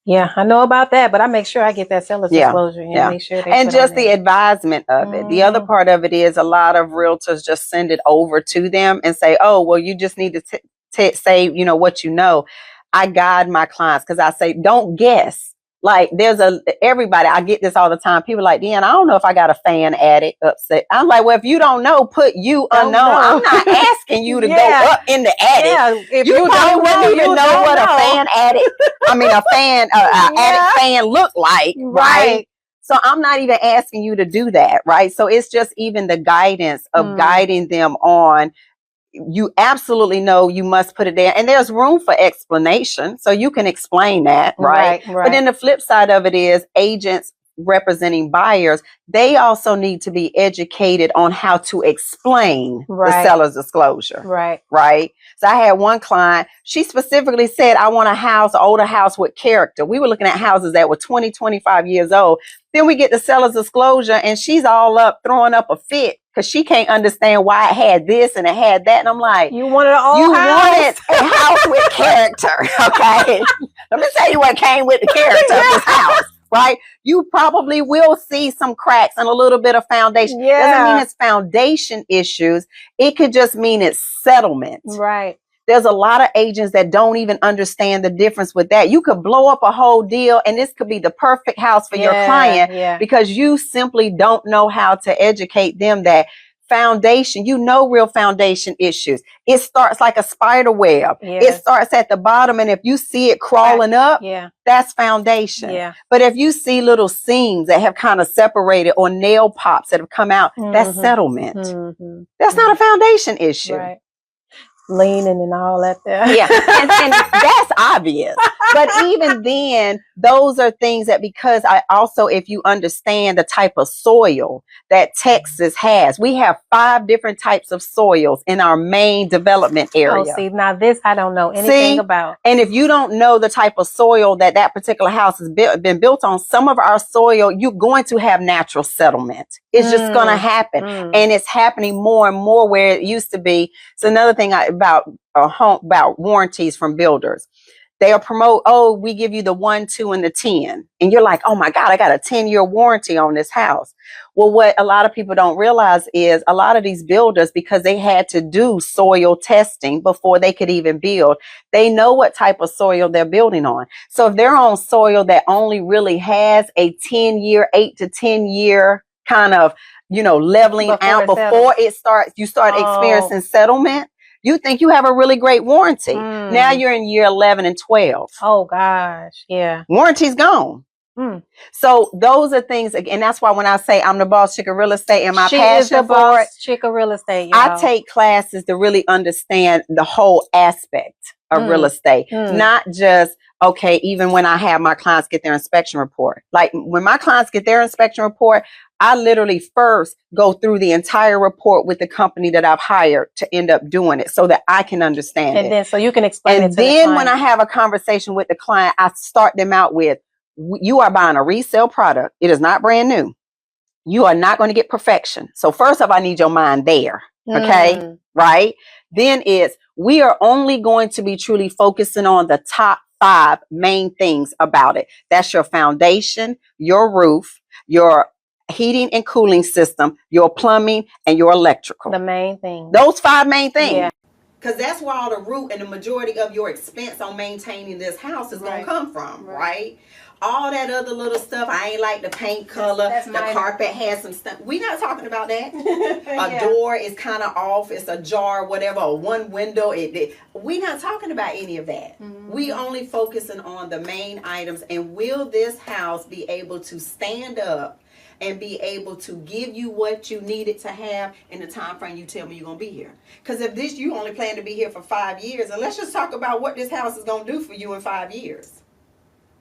Yeah, I know about that, but I make sure I get that seller's disclosure and make sure they and put just on the there. advisement of it. The other part of it is a lot of realtors just send it over to them and say, oh, well, you just need to say, you know, what you know. I guide my clients because I say, don't guess. Like everybody, I get this all the time. People are like, DeAnna, I don't know if I got a fan addict upset. I'm like, well, if you don't know, put you unknown. I'm not asking you to go up in the attic. Yeah, if you probably don't know, wouldn't even know what a fan addict, addict fan look like, right? So I'm not even asking you to do that, right? So it's just even the guidance of guiding them on. You absolutely know you must put it there, and there's room for explanation, so you can explain that, right? But then the flip side of it is agents representing buyers, they also need to be educated on how to explain the seller's disclosure, right? So I had one client, she specifically said, I want an older house with character. We were looking at houses that were 20, 25 years old. Then we get the seller's disclosure and she's all up, throwing up a fit because she can't understand why it had this and it had that. And I'm like, you wanted an old house? Wanted a house with character, okay? Let me tell you what came with the character of this house, right? You probably will see some cracks and a little bit of foundation. Doesn't mean it's foundation issues. It could just mean it's settlement. Right. There's a lot of agents that don't even understand the difference with that. You could blow up a whole deal and this could be the perfect house for your client because you simply don't know how to educate them that foundation, real foundation issues. It starts like a spider web. It starts at the bottom, and if you see it crawling up, that's foundation. But if you see little seams that have kind of separated or nail pops that have come out, that's settlement. That's not a foundation issue. Right. Leaning and all that there. Yeah. And that's obvious. But even then, those are things that, because if you understand the type of soil that Texas has, we have 5 different types of soils in our main development area. Oh, see, now this I don't know anything about. And if you don't know the type of soil that particular house has been built on, some of our soil, you're going to have natural settlement. It's just going to happen. And it's happening more and more where it used to be. So another thing about warranties from builders. They'll promote, we give you the 1, 2, and the 10. And you're like, oh my God, I got a 10-year warranty on this house. Well, what a lot of people don't realize is a lot of these builders, because they had to do soil testing before they could even build, they know what type of soil they're building on. So if they're on soil that only really has a 10-year, 8 to 10-year kind of, leveling out before you start experiencing settlement, you think you have a really great warranty. Now you're in year 11 and 12. Oh gosh. Yeah. Warranty's gone. So those are things, and that's why when I say I'm the boss chick of real estate and my passion for it, chick of real estate, y'all. I take classes to really understand the whole aspect of real estate, not just, even when I have my clients get their inspection report. Like when my clients get their inspection report, I literally first go through the entire report with the company that I've hired to end up doing it so that I can understand it. And then so you can explain it to the client. And then when client. I have a conversation with the client, I start them out with, you are buying a resale product. It is not brand new. You are not going to get perfection. So first off, I need your mind there. Okay. Right. Then we are only going to be truly focusing on the top 5 main things about it. That's your foundation, your roof, your heating and cooling system, your plumbing, and your electrical. The main thing. Those 5 main things. Yeah. Because that's where all the root and the majority of your expense on maintaining this house is going to come from, right? All that other little stuff, I ain't like the paint color, the carpet has some stuff. We're not talking about that. A door is kind of off, it's ajar, whatever, or one window. We're not talking about any of that. We only focusing on the main items. And will this house be able to stand up and be able to give you what you need it to have in the time frame you tell me you're going to be here? Because if you only plan to be here for 5 years, and let's just talk about what this house is going to do for you in 5 years.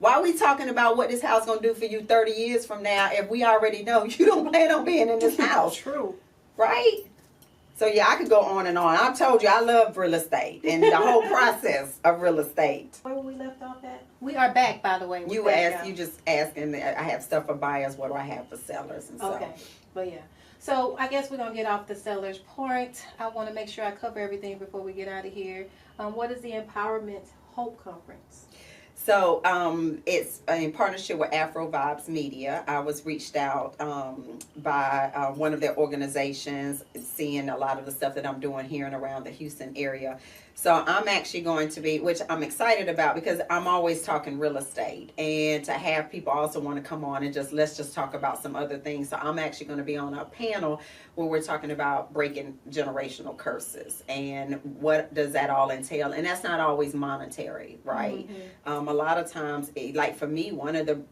Why are we talking about what this house is going to do for you 30 years from now if we already know you don't plan on being in this house? True. Right? So yeah, I could go on and on. I told you I love real estate and the whole process of real estate. Where were we left off at? We are back, by the way. You just asking. I have stuff for buyers. What do I have for sellers? And okay. Well, yeah. So I guess we're going to get off the seller's point. I want to make sure I cover everything before we get out of here. What is the Empowerment Hope Conference? So it's in partnership with Afro Vibes Media. I was reached out by one of their organizations, seeing a lot of the stuff that I'm doing here and around the Houston area. So I'm actually going to be, which I'm excited about because I'm always talking real estate, and to have people also want to come on and let's just talk about some other things. So I'm actually going to be on a panel where we're talking about breaking generational curses and what does that all entail. And that's not always monetary, right? Mm-hmm. A lot of times, like for me, one of the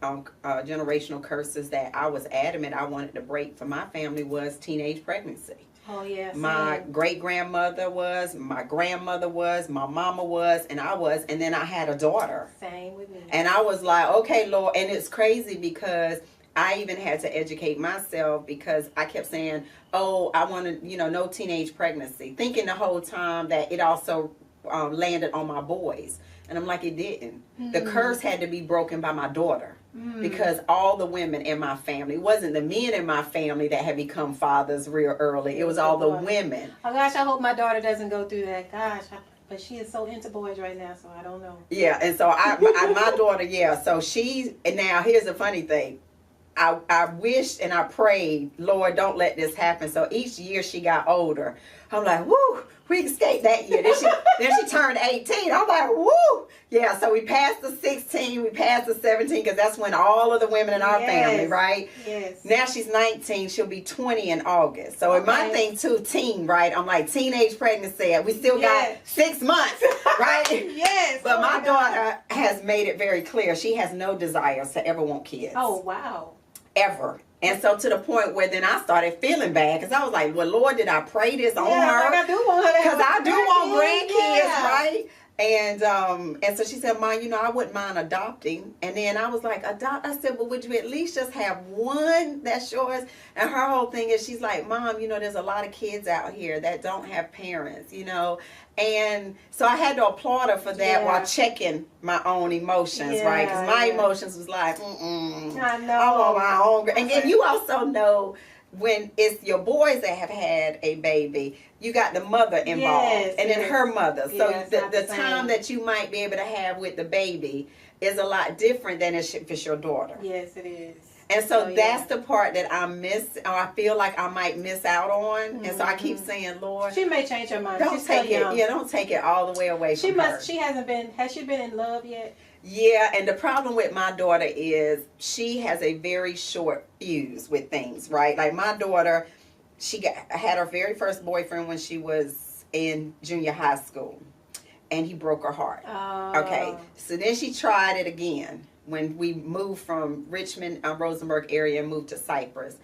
generational curses that I was adamant I wanted to break for my family was teenage pregnancy. Oh, yes. My great-grandmother was, my grandmother was, my mama was, and I was, and then I had a daughter. Same with me. And I was like, okay, Lord, and it's crazy because I even had to educate myself because I kept saying, oh, I want to, no teenage pregnancy, thinking the whole time that it also landed on my boys. And I'm like, it didn't. The curse had to be broken by my daughter. Because all the women in my family, it wasn't the men in my family that had become fathers real early. It was all the women. Oh gosh, I hope my daughter doesn't go through that. Gosh, but she is so into boys right now, so I don't know. Yeah, and so my daughter, so and now here's the funny thing. I wished and I prayed, Lord, don't let this happen. So each year she got older, I'm like, woo, we escaped that year. Then she turned 18. I'm like, woo. Yeah, so we passed the 16, we passed the 17, because that's when all of the women in our family, right? Yes. Now she's 19, she'll be 20 in August. So in my thing too, teen, right? I'm like, teenage pregnancy. We still got 6 months, right? Yes. But my daughter has made it very clear. She has no desires to ever want kids. Oh, wow. Ever. And so to the point where then I started feeling bad because I was like, well, Lord, did I pray this on her? Like I do want her to have because I do want grandkids, yeah. right? And so she said, Mom, I wouldn't mind adopting. And then I was like, adopt? I said, well, would you at least just have one that's yours? And her whole thing is, she's like, Mom, there's a lot of kids out here that don't have parents, And so I had to applaud her for that while checking my own emotions, right? Because my emotions was like, I know. I want my own. And then you also know when it's your boys that have had a baby, you got the mother involved and then her mother. So the time that you might be able to have with the baby is a lot different than if it's your daughter. Yes, it is. And so that's the part that I feel like I might miss out on. And so I keep saying, Lord, she may change her mind. Don't take it. Yeah, don't take it all the way away from her. She hasn't been. Has she been in love yet? Yeah, and the problem with my daughter is she has a very short fuse with things, right? Like my daughter, had her very first boyfriend when she was in junior high school, and he broke her heart. Oh. Okay, so then she tried it again when we moved from Richmond, Rosenberg area, and moved to Cypress.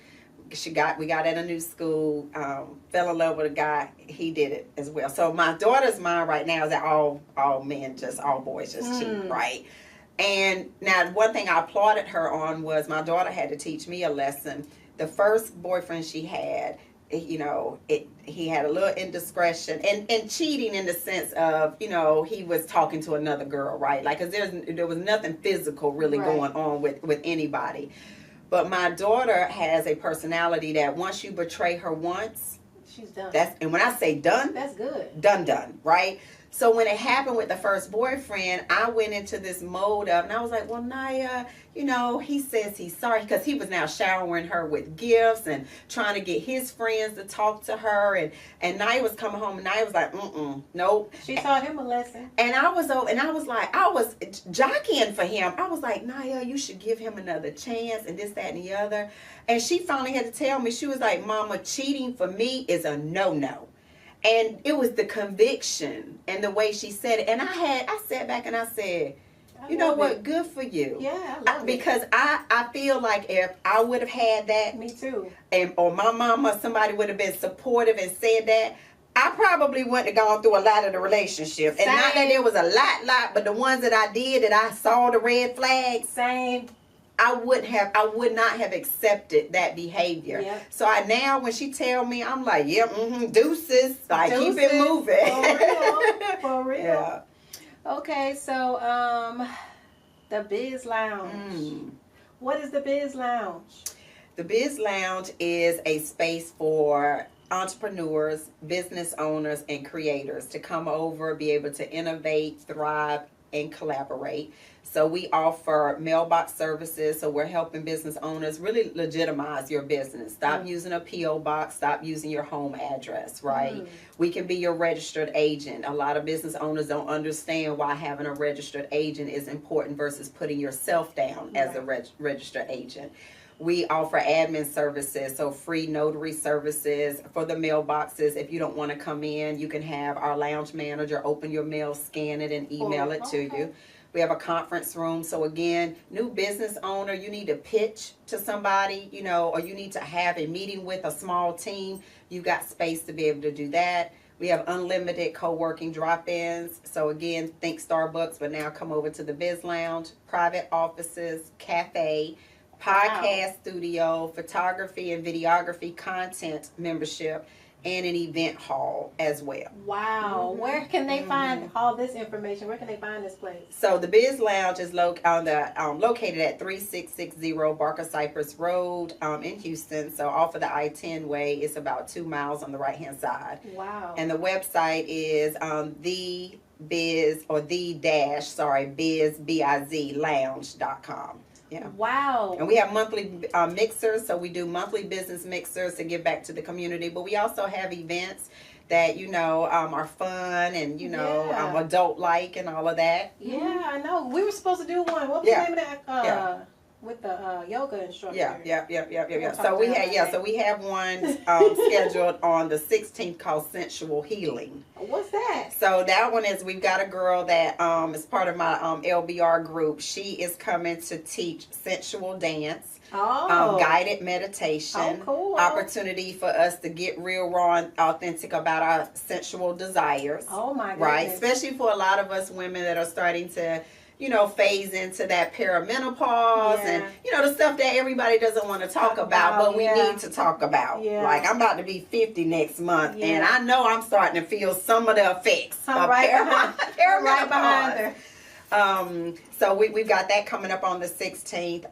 We got at a new school, fell in love with a guy. He did it as well. So my daughter's mind right now is that all men, all boys just cheat, right? And now one thing I applauded her on was my daughter had to teach me a lesson. The first boyfriend she had, he had a little indiscretion and cheating in the sense of, he was talking to another girl, right? Like, cause there was nothing physical really going on with anybody. But my daughter has a personality that once you betray her once, she's done. And when I say done, that's good. Done, right? So when it happened with the first boyfriend, I went into this mode of, and I was like, well, Naya, he says he's sorry, because he was now showering her with gifts and trying to get his friends to talk to her. And Naya was coming home, and Naya was like, nope. She taught him a lesson. And I was jockeying for him. I was like, Naya, you should give him another chance, and this, that, and the other. And she finally had to tell me, she was like, Mama, cheating for me is a no-no. And it was the conviction and the way she said it. And I sat back and I said, you know what? Good for you. Yeah, I love because I feel like if I would have had that. Me too. Or my mama, somebody would have been supportive and said that, I probably wouldn't have gone through a lot of the relationship. And not that there was a lot, but the ones that I did, that I saw the red flags. Same. I would not have accepted that behavior. Yep. So now when she tell me, I'm like, deuces. I keep it moving. For real. Yeah. Okay, so the Biz Lounge. What is the Biz Lounge? The Biz Lounge is a space for entrepreneurs, business owners, and creators to come over, be able to innovate, thrive, and collaborate. So we offer mailbox services. So we're helping business owners really legitimize your business. Stop using a P.O. box. Stop using your home address, right? We can be your registered agent. A lot of business owners don't understand why having a registered agent is important versus putting yourself down as a registered agent. We offer admin services, so free notary services for the mailboxes. If you don't want to come in, you can have our lounge manager open your mail, scan it, and email it to you. We have a conference room. So again, new business owner, you need to pitch to somebody, you know, or you need to have a meeting with a small team. You got space to be able to do that. We have unlimited co-working drop-ins. So again, think Starbucks, but now come over to the Biz Lounge, private offices, cafe, podcast studio, photography and videography content membership, and an event hall as well. Wow. Where can they find all this information? Where can they find this place? So the Biz Lounge is located at 3660 Barker Cypress Road in Houston. So off of the I-10 way, it's about 2 miles on the right-hand side. Wow. And the website is bizlounge.com. Yeah. Wow. And we have monthly mixers, so we do monthly business mixers to give back to the community. But we also have events that, you know, are fun and, you know, adult-like and all of that. Yeah, I know. We were supposed to do one. What was the name of that? With the yoga instructor. Yeah. So we have one scheduled on the 16th called Sensual Healing. What's that? So that one is, we've got a girl that is part of my LBR group. She is coming to teach sensual dance, guided meditation, opportunity for us to get real, raw, and authentic about our sensual desires. Oh my goodness. Right, especially for a lot of us women that are starting to, you know, phase into that perimenopause and, you know, the stuff that everybody doesn't want to talk about, but we need to talk about. Like, I'm about to be 50 next month, and I know I'm starting to feel some of the effects of perimenopause. So we've got that coming up on the 16th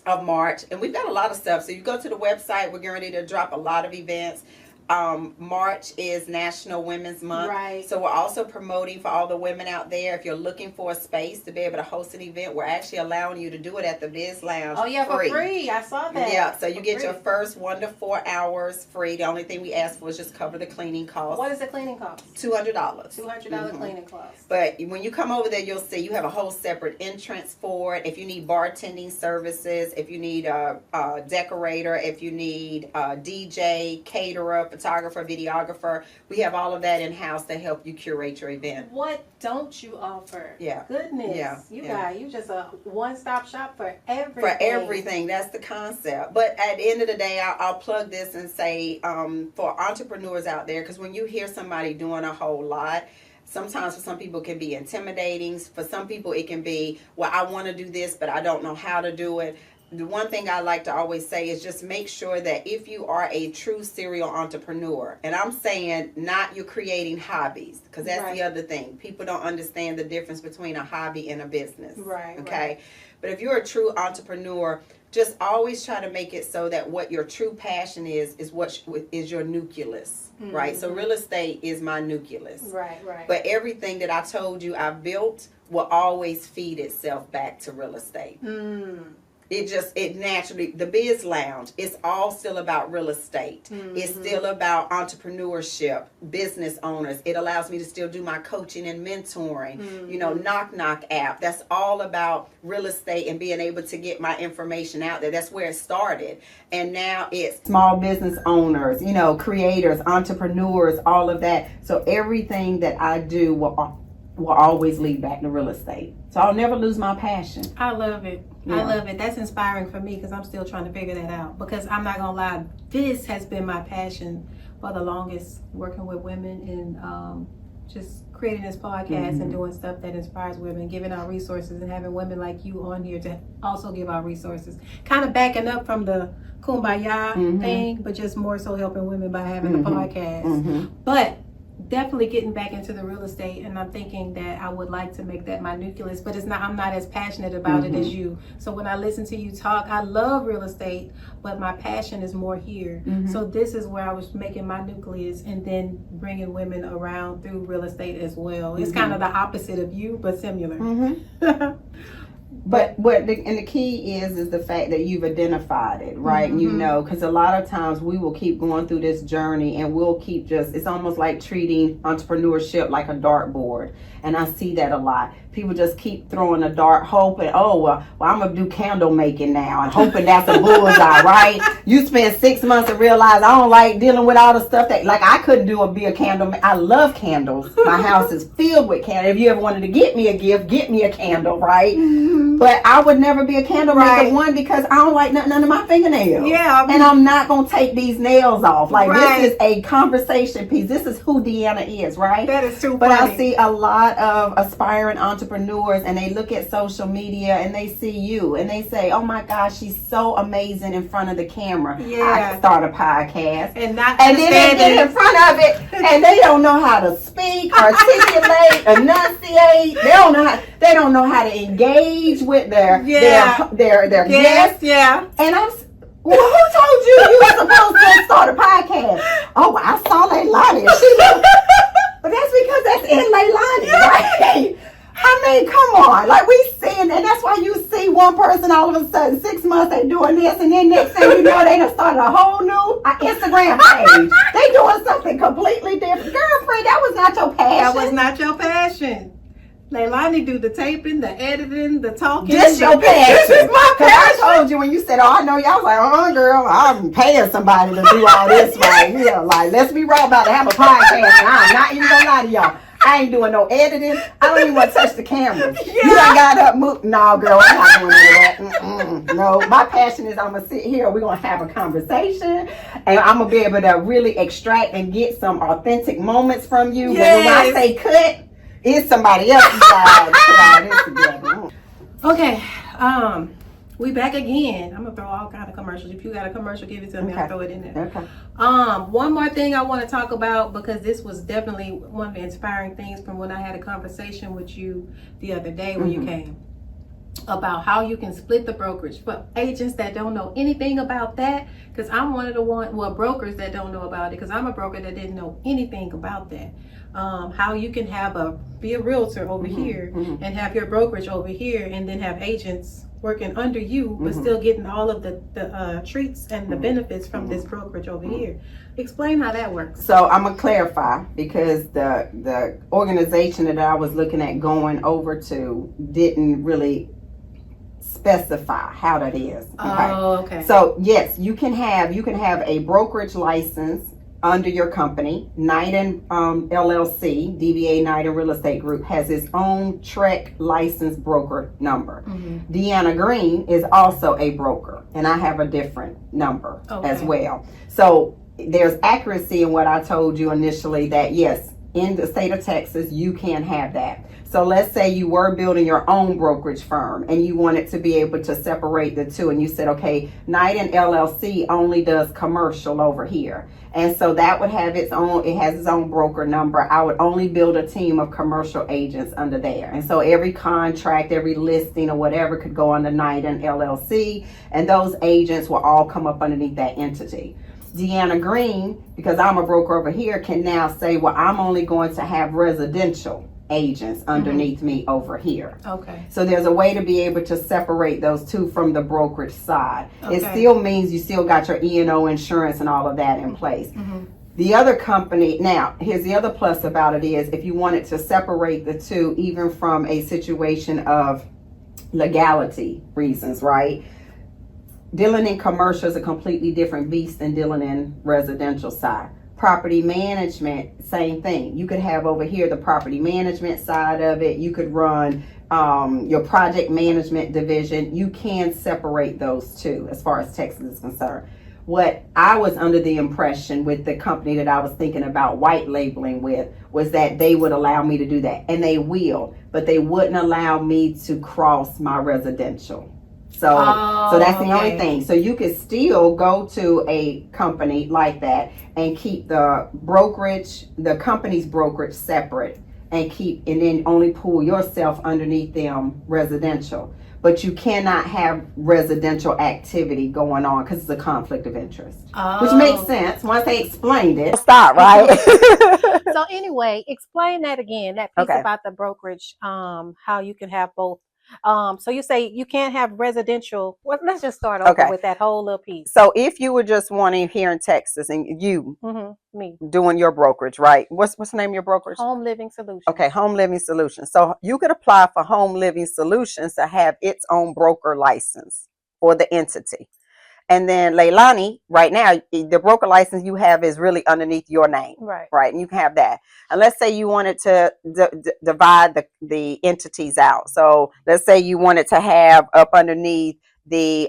of March, and we've got a lot of stuff. So you go to the website, we're getting ready to drop a lot of events. March is National Women's Month. Right. So we're also promoting for all the women out there. If you're looking for a space to be able to host an event, we're actually allowing you to do it at the Biz Lounge. Oh yeah, for free. I saw that. Yeah, so you get your first 1 to 4 hours free. The only thing we ask for is just cover the cleaning costs. What is the cleaning cost? $200. $200 cleaning cost. But when you come over there, you'll see you have a whole separate entrance for it. If you need bartending services, if you need a decorator, if you need a DJ, caterer, photographer, videographer, we have all of that in-house to help you curate your event. What don't you offer? Yeah. Goodness. Yeah. You just a one-stop shop for everything. For everything. That's the concept. But at the end of the day, I'll plug this and say, for entrepreneurs out there, because when you hear somebody doing a whole lot, sometimes for some people it can be intimidating. For some people it can be, well, I want to do this, but I don't know how to do it. The one thing I like to always say is just make sure that if you are a true serial entrepreneur, and I'm saying not you're creating hobbies, because that's the other thing. People don't understand the difference between a hobby and a business. Right. Okay. Right. But if you're a true entrepreneur, just always try to make it so that what your true passion is what is your nucleus. Mm-hmm. Right. So real estate is my nucleus. Right. But everything that I told you I've built will always feed itself back to real estate. It naturally, the Biz Lounge, it's all still about real estate. It's still about entrepreneurship, business owners. It allows me to still do my coaching and mentoring, you know, Knock Knock app. That's all about real estate and being able to get my information out there. That's where it started. And now it's small business owners, you know, creators, entrepreneurs, all of that. So everything that I do will always lead back to real estate. So I'll never lose my passion. I love it. Yeah. I love it. That's inspiring for me because I'm still trying to figure that out. Because I'm not going to lie, this has been my passion for the longest, working with women and just creating this podcast and doing stuff that inspires women, giving out resources and having women like you on here to also give out resources. Kind of backing up from the kumbaya thing, but just more so helping women by having a podcast. But definitely getting back into the real estate, and I'm thinking that I would like to make that my nucleus, but I'm not as passionate about it as you. So when I listen to you talk, I love real estate, but my passion is more here. So this is where I was making my nucleus, and then bringing women around through real estate as well. It's kind of the opposite of you, but similar. But the key is the fact that you've identified it, right? You know, because a lot of times we will keep going through this journey, and we'll keep it's almost like treating entrepreneurship like a dartboard. And I see that a lot. People just keep throwing a dart, hoping, well, I'm going to do candle making now, and hoping that's a bullseye, right? You spend 6 months and realize I don't like dealing with all the stuff that, like, I couldn't be a candle. I love candles. My house is filled with candles. If you ever wanted to get me a gift, get me a candle, right? But I would never be a candle maker, one, because I don't like nothing under my fingernails. Yeah. And I'm not going to take these nails off. Like, this is a conversation piece. This is who DeAnna is, right? That is too funny. But I see a lot of aspiring entrepreneurs, and they look at social media and they see you and they say, oh my gosh, she's so amazing in front of the camera. Yeah. I can start a podcast. And then they get in front of it and they don't know how to speak, articulate, enunciate. They don't know how to engage with their guests. Yeah. And who told you were supposed to start a podcast? Oh, I saw Leilani. But that's because that's in Leilani, right? I mean, come on. Like, we seeing, and that's why you see one person all of a sudden, 6 months, they doing this, and then next thing you know, they done started a whole new Instagram page. They doing something completely different. Girlfriend, that was not your passion. That was not your passion. Leilani do the taping, the editing, the talking. This your passion. This is my passion. I told you when you said, I know you. I was like, girl, I'm paying somebody to do all this right here. Like, let's be real about to have a podcast, and I'm not even gonna lie to y'all. I ain't doing no editing. I don't even want to touch the camera. Yeah. You done got up, no, girl, I'm not doing that. No, my passion is I'm going to sit here. We're going to have a conversation. And I'm going to be able to really extract and get some authentic moments from you. Yes. But when I say cut, it's somebody else's job to put all this together. Okay. We back again. I'm gonna throw all kind of commercials. If you got a commercial, give it to me. I'll throw it in there. Okay. One more thing I want to talk about, because this was definitely one of the inspiring things from when I had a conversation with you the other day when you came, about how you can split the brokerage for agents that don't know anything about that. Because I'm one of the brokers that don't know about it. Because I'm a broker that didn't know anything about that. How you can be a realtor over here and have your brokerage over here, and then have agents working under you, but still getting all of the treats and the benefits from this brokerage over here. Explain how that works. So I'm gonna clarify, because the organization that I was looking at going over to didn't really specify how that is. Okay. Oh, okay. So yes, you can have a brokerage license under your company. Nydan LLC, DBA Nydan Real Estate Group, has its own TREC licensed broker number. DeAnna Green is also a broker, and I have a different number as well. So there's accuracy in what I told you initially, that yes, in the state of Texas, you can have that. So let's say you were building your own brokerage firm and you wanted to be able to separate the two, and you said, okay, Nydan LLC only does commercial over here. And so that would have its own broker number. I would only build a team of commercial agents under there. And so every contract, every listing or whatever could go under Nydan LLC, and those agents will all come up underneath that entity. DeAnna Green, because I'm a broker over here, can now say, well, I'm only going to have residential agents underneath me over here. Okay. So there's a way to be able to separate those two from the brokerage side. Okay. It still means you still got your E&O insurance and all of that in place. The other company, now, here's the other plus about it is, if you wanted to separate the two, even from a situation of legality reasons, right? Dealing in commercial is a completely different beast than dealing in residential side. Property management, same thing. You could have over here the property management side of it. You could run your project management division. You can separate those two as far as Texas is concerned. What I was under the impression with the company that I was thinking about white labeling with was that they would allow me to do that. And they will, but they wouldn't allow me to cross my residential So that's the only thing. So you could still go to a company like that and keep the brokerage, the company's brokerage separate, and then only pull yourself underneath them residential. But you cannot have residential activity going on because it's a conflict of interest, which makes sense once they explained it. Stop, right? So anyway, explain that again. That piece about the brokerage, how you can have both. So you say you can't have residential. Well, let's just start over with that whole little piece. So if you were just wanting here in Texas and you me doing your brokerage, right? What's the name of your brokerage? Home Living Solutions. Okay, Home Living Solutions. So you could apply for Home Living Solutions to have its own broker license for the entity. And then Leilani, right now, the broker license you have is really underneath your name, right? And you can have that. And let's say you wanted to divide the entities out. So let's say you wanted to have up underneath the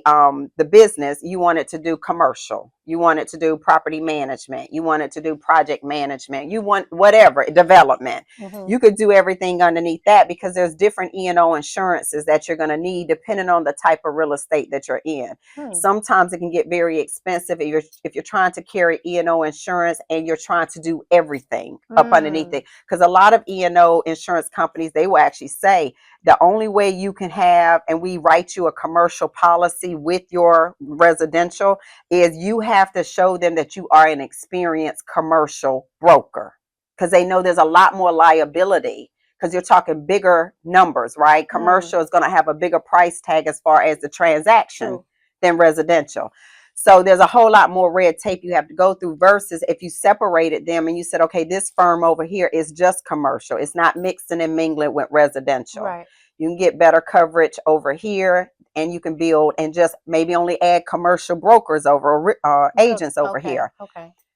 business, you wanted to do commercial, you wanted to do property management, you wanted to do project management, you want whatever development, you could do everything underneath that because there's different E&O insurances that you're going to need depending on the type of real estate that you're in. Sometimes it can get very expensive if you're trying to carry E&O insurance and you're trying to do everything up underneath it, because a lot of E&O insurance companies, they will actually say the only way you can have, and we write you a commercial policy with your residential, is you have to show them that you are an experienced commercial broker, because they know there's a lot more liability because you're talking bigger numbers, right? Commercial is going to have a bigger price tag as far as the transaction than residential. So there's a whole lot more red tape you have to go through versus if you separated them and you said, okay, this firm over here is just commercial. It's not mixing and mingling with residential. You can get better coverage over here, and you can build and just maybe only add commercial brokers over agents over here.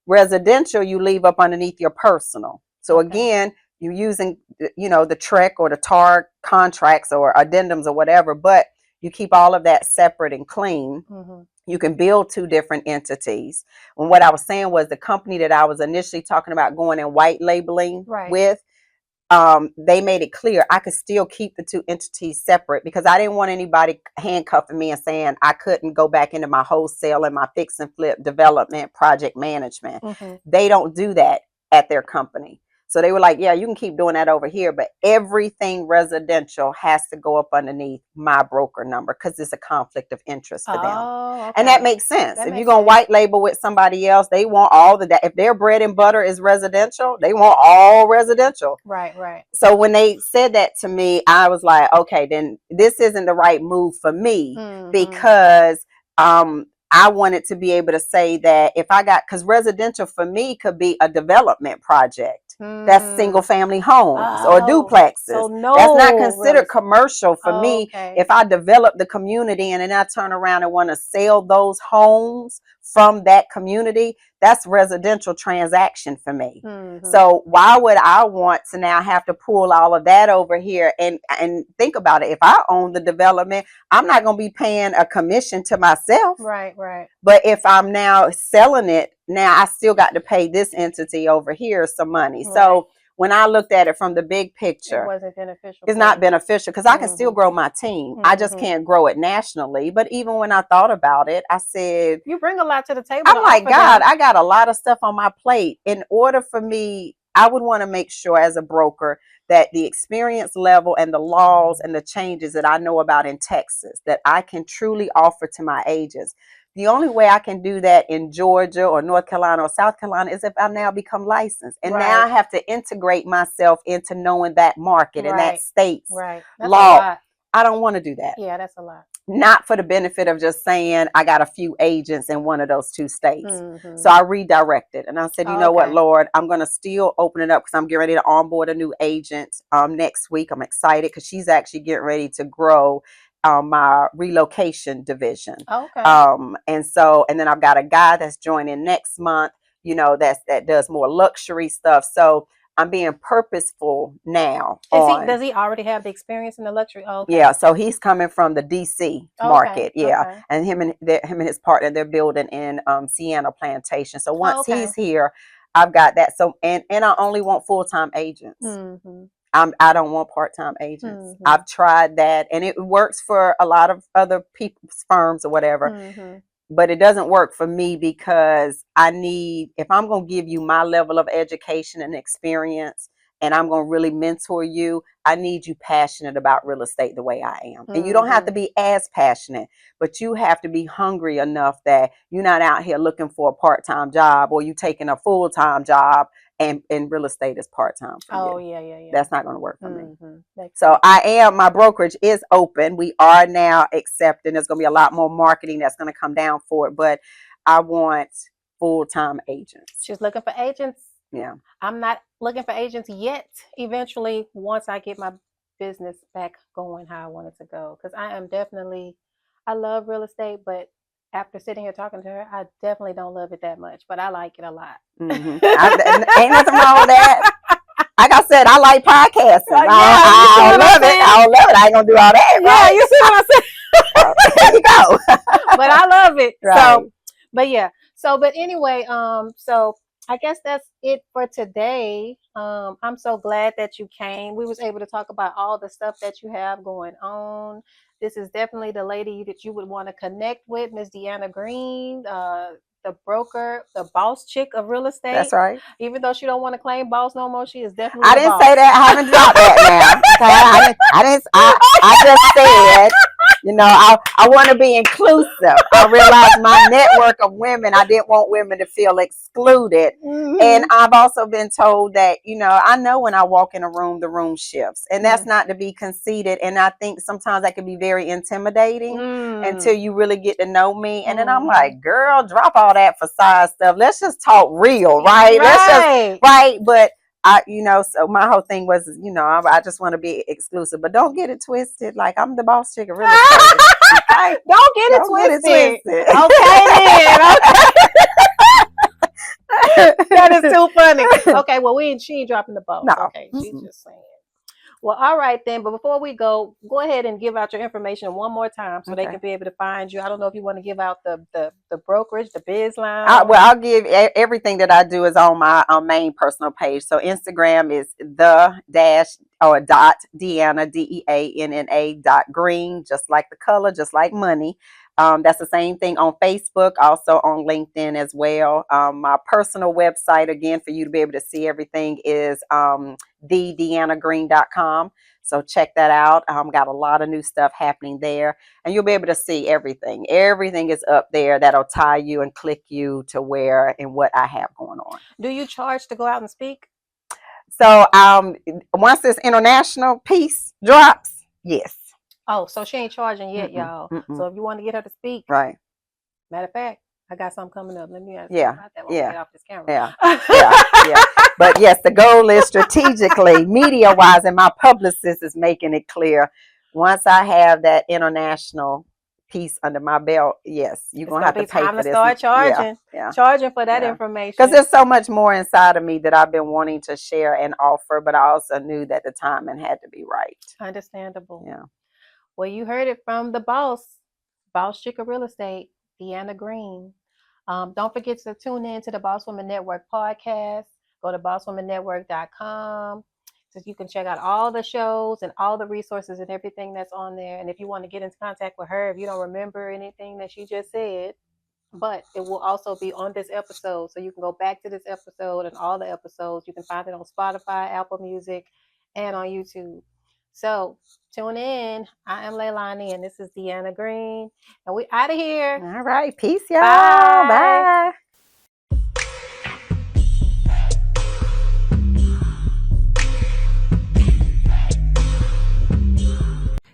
Residential, you leave up underneath your personal. So again, you're using, the TREC or the TAR contracts or addendums or whatever, but you keep all of that separate and clean. You can build two different entities. And what I was saying was the company that I was initially talking about going and white labeling with, they made it clear I could still keep the two entities separate because I didn't want anybody handcuffing me and saying I couldn't go back into my wholesale and my fix and flip development project management. They don't do that at their company. So they were like, yeah, you can keep doing that over here, but everything residential has to go up underneath my broker number because it's a conflict of interest for them. And that makes sense. If you're going to white label with somebody else, they want all of that. If their bread and butter is residential, they want all residential. So when they said that to me, I was like, okay, then this isn't the right move for me because I wanted to be able to say that if I got, because residential for me could be a development project. That's single family homes or duplexes. So that's not considered commercial for me. If I develop the community and then I turn around and want to sell those homes from that community, that's residential transaction for me. So why would I want to now have to pull all of that over here and think about it? If I own the development, I'm not going to be paying a commission to myself. But if I'm now selling it, now I still got to pay this entity over here some money. So when I looked at it from the big picture, it wasn't beneficial. It's not beneficial because I can still grow my team. I just can't grow it nationally. But even when I thought about it, I said, you bring a lot to the table. I'm like, God, I got a lot of stuff on my plate. In order for me, I would want to make sure as a broker that the experience level and the laws and the changes that I know about in Texas, that I can truly offer to my agents. The only way I can do that in Georgia or North Carolina or South Carolina is if I now become licensed. And now I have to integrate myself into knowing that market and that state's law. I don't want to do that. Yeah, that's a lot. Not for the benefit of just saying I got a few agents in one of those two states. So I redirected and I said, you know what, Lord, I'm going to still open it up because I'm getting ready to onboard a new agent next week. I'm excited because she's actually getting ready to grow my relocation division. And then I've got a guy that's joining next month, that does more luxury stuff. So I'm being purposeful now. Does he already have the experience in the luxury? Yeah, so he's coming from the DC market. And him and his partner, they're building in Sienna Plantation. So once he's here, I've got that. So and I only want full-time agents. I don't want part-time agents. I've tried that, and it works for a lot of other people's firms or whatever. But it doesn't work for me because if I'm going to give you my level of education and experience, and I'm going to really mentor you, I need you passionate about real estate the way I am. And you don't have to be as passionate, but you have to be hungry enough that you're not out here looking for a part-time job, or you taking a full-time job and real estate is part-time for you. Yeah. That's not going to work for me. So my brokerage is open. We are now accepting. There's going to be a lot more marketing that's going to come down for it, but I want full-time agents. She's looking for agents. Yeah. I'm not looking for agents yet. Eventually, once I get my business back going how I want it to go, because I love real estate, but after sitting here talking to her, I definitely don't love it that much, but I like it a lot. Ain't nothing wrong with that. Like I said, I like podcasting. I love it. I don't love it. I ain't gonna do all that. Yeah, right? You see what I'm saying? There you go. But I love it. Right. But anyway, so I guess that's it for today. I'm so glad that you came. We was able to talk about all the stuff that you have going on. This is definitely the lady that you would want to connect with, Miss DeAnna Green, the broker, the boss chick of real estate. That's right. Even though she don't want to claim boss no more, she is definitely. I didn't say that. I haven't dropped that now. I just said, I want to be inclusive. I realized my network of women, I didn't want women to feel excluded. And I've also been told that, I know when I walk in a room, the room shifts. And that's not to be conceited. And I think sometimes that can be very intimidating until you really get to know me. And then I'm like, girl, drop all that facade stuff. Let's just talk real, right? But so my whole thing was, I just want to be exclusive, but don't get it twisted. Like, I'm the boss chick of real estate. Okay? Don't get it twisted. Okay, then. That is too funny. Okay, well, she ain't dropping the ball. No. Okay, she's just saying. Well, all right then. But before we go ahead and give out your information one more time so they can be able to find you. I don't know if you want to give out the brokerage, the Biz Lounge. I'll give everything that I do is on my main personal page. So Instagram is DeAnna DeAnna.Green, just like the color, just like money. That's the same thing on Facebook, also on LinkedIn as well. My personal website, again, for you to be able to see everything, is thedeannagreen.com. So check that out. Got a lot of new stuff happening there, and you'll be able to see everything. Everything is up there that'll tie you and click you to where and what I have going on. Do you charge to go out and speak? So once this international piece drops, yes. Oh, so she ain't charging yet, y'all. So if you want to get her to speak, right. Matter of fact, I got something coming up. Let me ask you about that when we get off this camera. Yeah. But yes, the goal is strategically, media-wise, and my publicist is making it clear. Once I have that international piece under my belt, yes, you're gonna have to pay for this. Start charging, charging for that information. Because there's so much more inside of me that I've been wanting to share and offer, but I also knew that the timing had to be right. Understandable. Yeah. Well, you heard it from the boss chick of real estate, DeAnna Green. Don't forget to tune in to the Boss Woman Network podcast. Go to bosswomannetwork.com so you can check out all the shows and all the resources and everything that's on there. And if you want to get into contact with her, if you don't remember anything that she just said, but it will also be on this episode. So you can go back to this episode and all the episodes. You can find it on Spotify, Apple Music, and on YouTube. So tune in. I am Leilani, and this is DeAnna Green, and we out of here. All right, peace, y'all. Bye.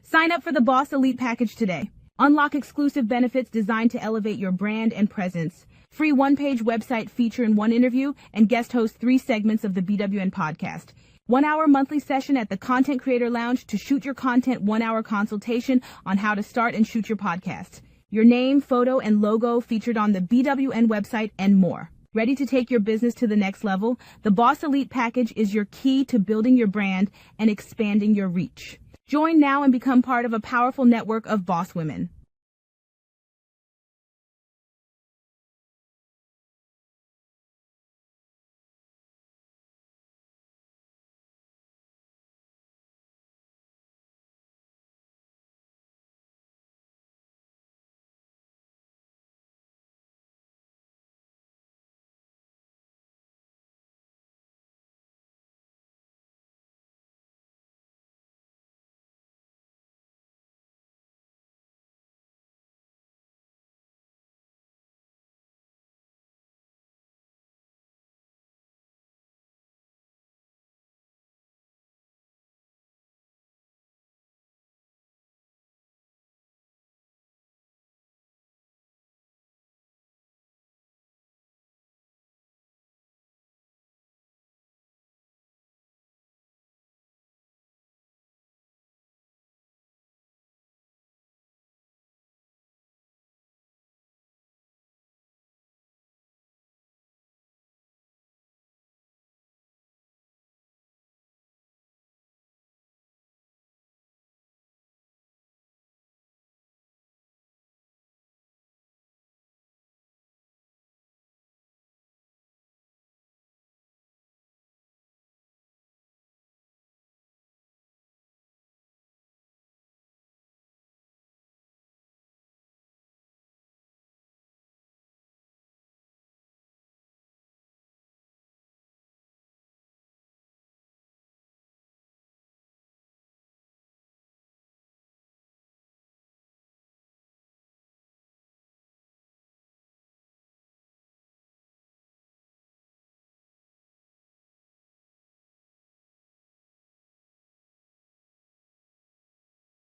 Sign up for the Boss Elite package today. Unlock exclusive benefits designed to elevate your brand and presence. Free one-page website feature in one interview, and guest host 3 segments of the BWN podcast. 1-hour monthly session at the Content Creator Lounge to shoot your content, 1-hour consultation on how to start and shoot your podcast. Your name, photo, and logo featured on the BWN website, and more. Ready to take your business to the next level? The Boss Elite package is your key to building your brand and expanding your reach. Join now and become part of a powerful network of boss women.